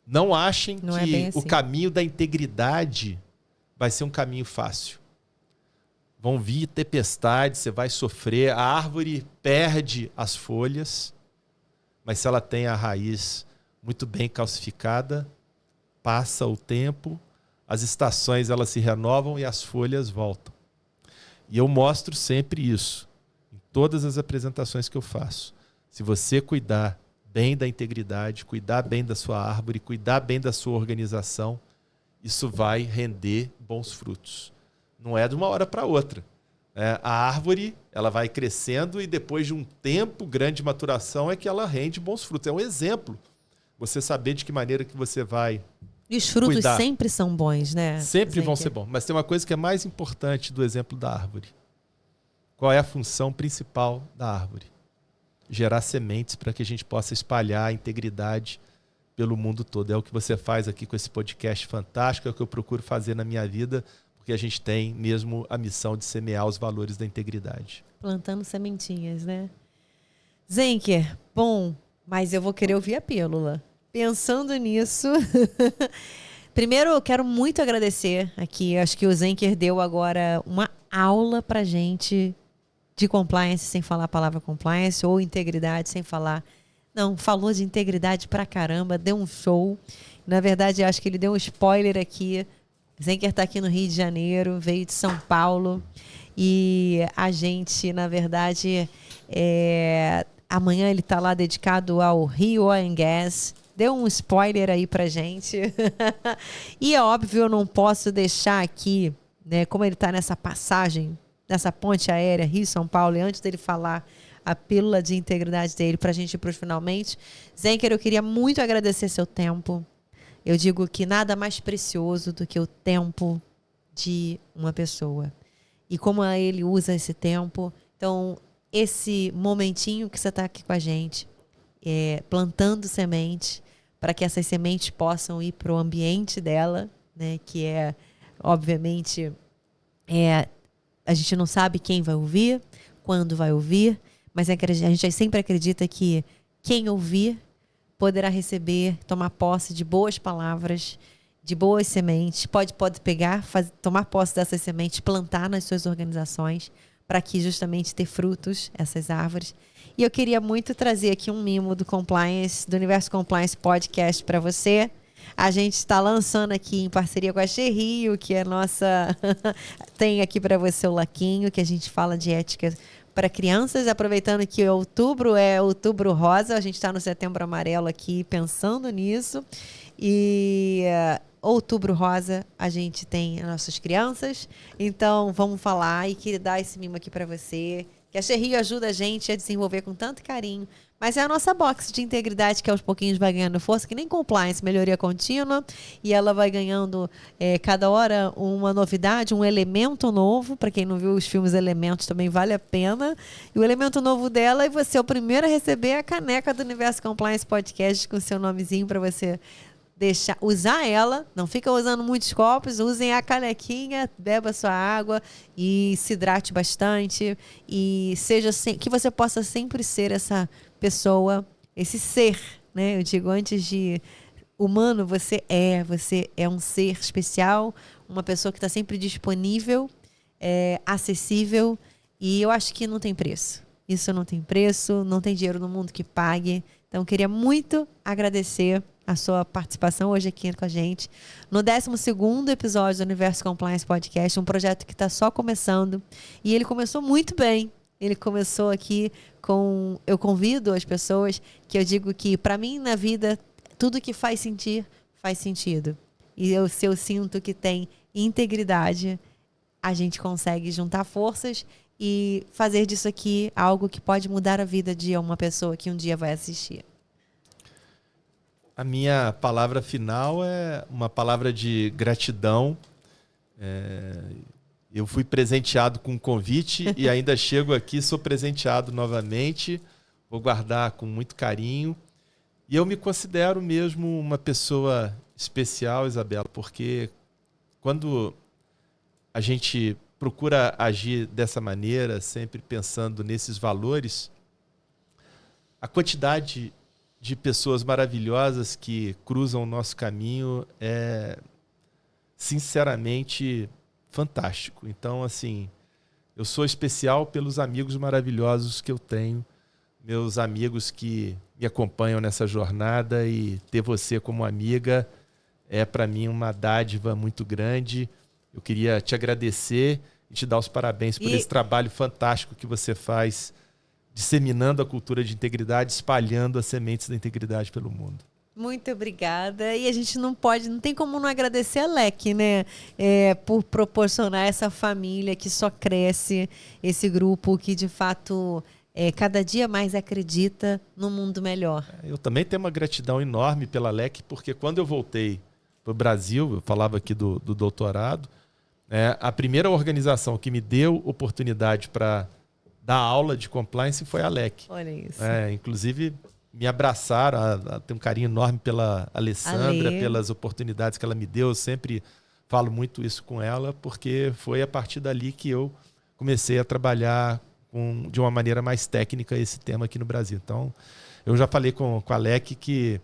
Não achem que assim. O caminho da integridade vai ser um caminho fácil. Vão vir tempestades, você vai sofrer, a árvore perde as folhas, mas se ela tem a raiz muito bem calcificada, passa o tempo, as estações elas se renovam e as folhas voltam. E eu mostro sempre isso, em todas as apresentações que eu faço. Se você cuidar bem da integridade, cuidar bem da sua árvore, cuidar bem da sua organização, isso vai render bons frutos. Não é de uma hora para outra. A árvore ela vai crescendo e depois de um tempo grande de maturação é que ela rende bons frutos. É um exemplo. Você saber de que maneira que você vai E os frutos cuidar. Sempre são bons, né? Sempre vão ser bons. Mas tem uma coisa que é mais importante do exemplo da árvore. Qual é a função principal da árvore? Gerar sementes para que a gente possa espalhar a integridade pelo mundo todo. É o que você faz aqui com esse podcast fantástico, é o que eu procuro fazer na minha vida, porque a gente tem mesmo a missão de semear os valores da integridade. Plantando sementinhas, né? Zenker, bom, mas eu vou querer ouvir a pílula. Pensando nisso, Primeiro, eu quero muito agradecer aqui. Acho que o Zenker deu agora uma aula pra gente de compliance sem falar a palavra compliance, ou integridade sem falar. Não, falou de integridade pra caramba, deu um show. Na verdade, eu acho que ele deu um spoiler aqui. Zenker está aqui no Rio de Janeiro, veio de São Paulo. E a gente, na verdade, amanhã ele está lá dedicado ao Rio Oil and Gas. Deu um spoiler aí pra gente. E é óbvio, eu não posso deixar aqui, né, como ele está nessa passagem, nessa ponte aérea Rio-São Paulo, e antes dele falar a pílula de integridade dele para a gente ir para os finalmente. Zenker, eu queria muito agradecer seu tempo. Eu digo que nada mais precioso do que o tempo de uma pessoa. E como ele usa esse tempo. Então, esse momentinho que você está aqui com a gente, plantando sementes, para que essas sementes possam ir para o ambiente dela, né, que é, obviamente, a gente não sabe quem vai ouvir, quando vai ouvir, mas a gente sempre acredita que quem ouvir poderá receber, tomar posse de boas palavras, de boas sementes, pode pegar, tomar posse dessas sementes, plantar nas suas organizações, para que justamente ter frutos, essas árvores. E eu queria muito trazer aqui um mimo do Compliance, do Universo Compliance Podcast para você. A gente está lançando aqui em parceria com a Xerrio, que é nossa... Tem aqui para você o laquinho, que a gente fala de ética para crianças, aproveitando que outubro é outubro rosa, a gente está no setembro amarelo aqui, pensando nisso. E outubro rosa, a gente tem as nossas crianças. Então, vamos falar e queria dar esse mimo aqui para você, que a Xerrio ajuda a gente a desenvolver com tanto carinho. Mas é a nossa box de integridade que aos pouquinhos vai ganhando força, que nem compliance, melhoria contínua. E ela vai ganhando cada hora uma novidade, um elemento novo. Para quem não viu os filmes Elementos, também vale a pena. E o elemento novo dela é você o primeiro a receber a caneca do Universo Compliance Podcast com seu nomezinho para você usar ela. Não fica usando muitos copos, usem a canequinha, beba sua água e se hidrate bastante. E que você possa sempre ser essa pessoa, esse ser, né? Eu digo, antes de humano, você é um ser especial, uma pessoa que está sempre disponível, acessível, e eu acho que não tem preço. Isso não tem preço, não tem dinheiro no mundo que pague. Então, eu queria muito agradecer a sua participação hoje aqui com a gente no 12º episódio do Universo Compliance Podcast, um projeto que está só começando, e ele começou muito bem. Ele começou aqui com... Eu convido as pessoas que eu digo que, para mim, na vida, tudo que faz sentir, faz sentido. E se eu sinto que tem integridade, a gente consegue juntar forças e fazer disso aqui algo que pode mudar a vida de uma pessoa que um dia vai assistir. A minha palavra final é uma palavra de gratidão. Eu fui presenteado com um convite e ainda chego aqui, sou presenteado novamente. Vou guardar com muito carinho. E eu me considero mesmo uma pessoa especial, Isabela, porque quando a gente procura agir dessa maneira, sempre pensando nesses valores, a quantidade de pessoas maravilhosas que cruzam o nosso caminho é, sinceramente, fantástico. Então, assim, eu sou especial pelos amigos maravilhosos que eu tenho, meus amigos que me acompanham nessa jornada, e ter você como amiga é, para mim, uma dádiva muito grande. Eu queria te agradecer e te dar os parabéns por esse trabalho fantástico que você faz, disseminando a cultura de integridade, espalhando as sementes da integridade pelo mundo. Muito obrigada. E a gente não tem como não agradecer a LEC, né? Por proporcionar essa família que só cresce, esse grupo que, de fato, cada dia mais acredita no mundo melhor. Eu também tenho uma gratidão enorme pela LEC, porque quando eu voltei para o Brasil, eu falava aqui do doutorado, a primeira organização que me deu oportunidade para dar aula de compliance foi a LEC. Olha isso. Inclusive, me abraçaram, tenho um carinho enorme pela Alessandra, pelas oportunidades que ela me deu. Eu sempre falo muito isso com ela, porque foi a partir dali que eu comecei a trabalhar de uma maneira mais técnica esse tema aqui no Brasil. Então, eu já falei com a LEC que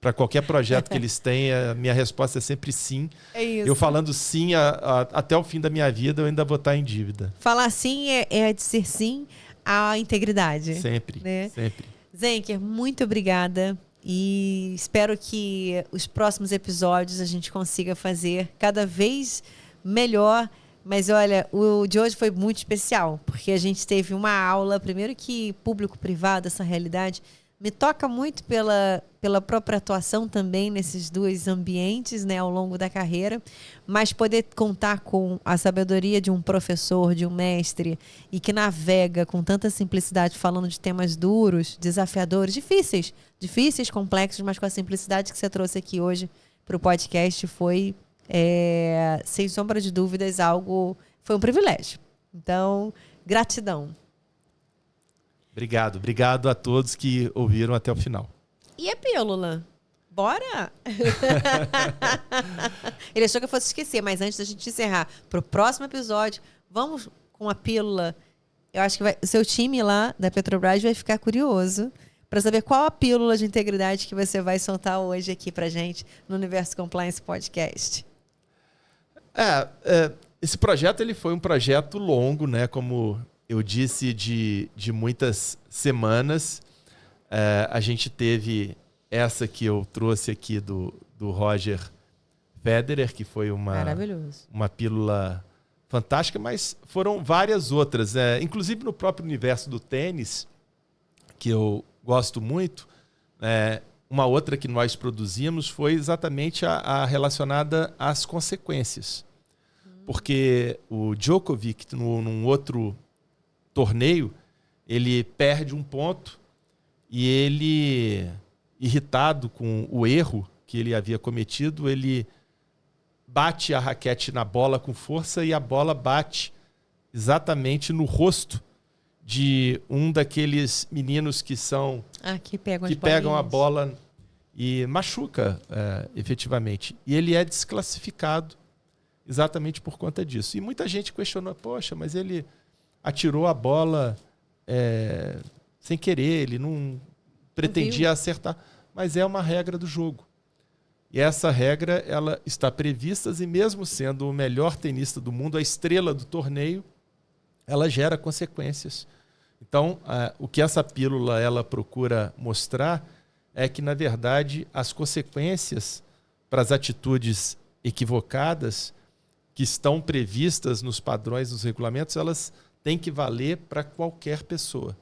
Para qualquer projeto que eles tenham, a minha resposta é sempre sim. É isso. Eu falando sim até o fim da minha vida, eu ainda vou estar em dívida. Falar sim é dizer sim à integridade. Sempre, né? sempre. Zenker, muito obrigada. E espero que os próximos episódios a gente consiga fazer cada vez melhor. Mas olha, o de hoje foi muito especial, porque a gente teve uma aula, primeiro que público-privado, essa realidade, me toca muito pela própria atuação também nesses dois ambientes, né, ao longo da carreira, mas poder contar com a sabedoria de um professor, de um mestre, e que navega com tanta simplicidade falando de temas duros, desafiadores, difíceis, complexos, mas com a simplicidade que você trouxe aqui hoje para o podcast foi, sem sombra de dúvidas, foi um privilégio. Então, gratidão. Obrigado a todos que ouviram até o final. E a pílula? Bora? Ele achou que eu fosse esquecer, mas antes da gente encerrar, para o próximo episódio, vamos com a pílula. Eu acho que o seu time lá da Petrobras vai ficar curioso para saber qual a pílula de integridade que você vai soltar hoje aqui para gente no Universo Compliance Podcast. Esse projeto ele foi um projeto longo, né? Como eu disse, de muitas semanas. A gente teve essa que eu trouxe aqui do Roger Federer, que foi uma pílula fantástica, mas foram várias outras. Inclusive no próprio universo do tênis, que eu gosto muito, uma outra que nós produzimos foi exatamente a relacionada às consequências. Porque o Djokovic, num outro torneio, ele perde um ponto e ele, irritado com o erro que ele havia cometido, ele bate a raquete na bola com força e a bola bate exatamente no rosto de um daqueles meninos que pegam a bola e machuca efetivamente. E ele é desclassificado exatamente por conta disso. E muita gente questionou, poxa, mas ele atirou a bola sem querer, ele não pretendia acertar. Mas é uma regra do jogo. E essa regra ela está prevista e mesmo sendo o melhor tenista do mundo, a estrela do torneio, ela gera consequências. Então, o que essa pílula ela procura mostrar é que, na verdade, as consequências para as atitudes equivocadas que estão previstas nos padrões, nos regulamentos, elas têm que valer para qualquer pessoa.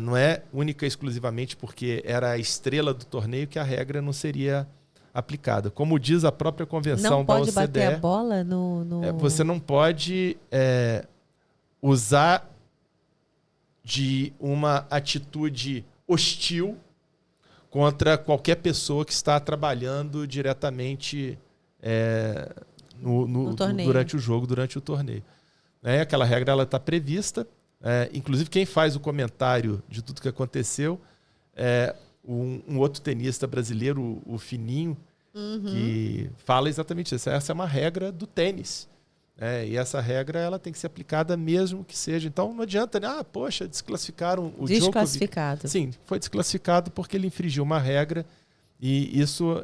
Não é única e exclusivamente porque era a estrela do torneio que a regra não seria aplicada. Como diz a própria convenção da OCDE... Não pode bater a bola no... Você não pode usar de uma atitude hostil contra qualquer pessoa que está trabalhando diretamente durante o jogo, durante o torneio. Aquela regra está prevista. Inclusive, quem faz o comentário de tudo que aconteceu é um outro tenista brasileiro, o Fininho, que fala exatamente isso. Essa é uma regra do tênis. E essa regra ela tem que ser aplicada mesmo que seja. Então, não adianta, poxa, desclassificaram o desclassificado. Djokovic. Sim, foi desclassificado porque ele infringiu uma regra e isso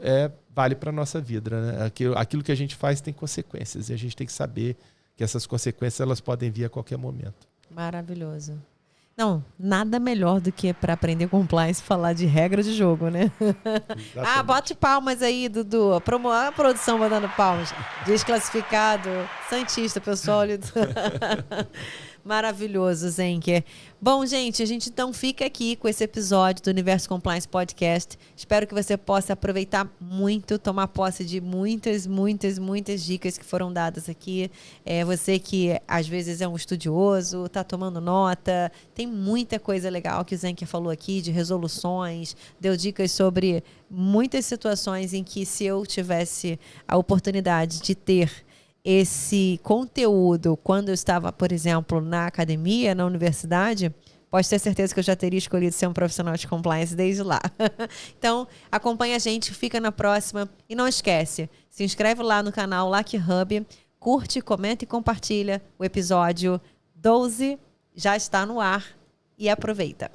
vale para a nossa vida. Né? Aquilo que a gente faz tem consequências e a gente tem que saber que essas consequências elas podem vir a qualquer momento. Maravilhoso. Não, nada melhor do que para aprender compliance falar de regra de jogo, né? Bote palmas aí, Dudu. A produção mandando palmas. Desclassificado. Santista, pessoal. Maravilhoso, Zenker. Bom, gente, a gente então fica aqui com esse episódio do Universo Compliance Podcast. Espero que você possa aproveitar muito, tomar posse de muitas dicas que foram dadas aqui. Você que às vezes é um estudioso, está tomando nota, tem muita coisa legal que o Zenker falou aqui, de resoluções, deu dicas sobre muitas situações em que se eu tivesse a oportunidade de ter esse conteúdo quando eu estava, por exemplo, na academia, na universidade, pode ter certeza que eu já teria escolhido ser um profissional de compliance desde lá. Então, acompanha a gente, fica na próxima e não esquece, se inscreve lá no canal LAC Hub, curte, comenta e compartilha. O episódio 12 já está no ar e aproveita.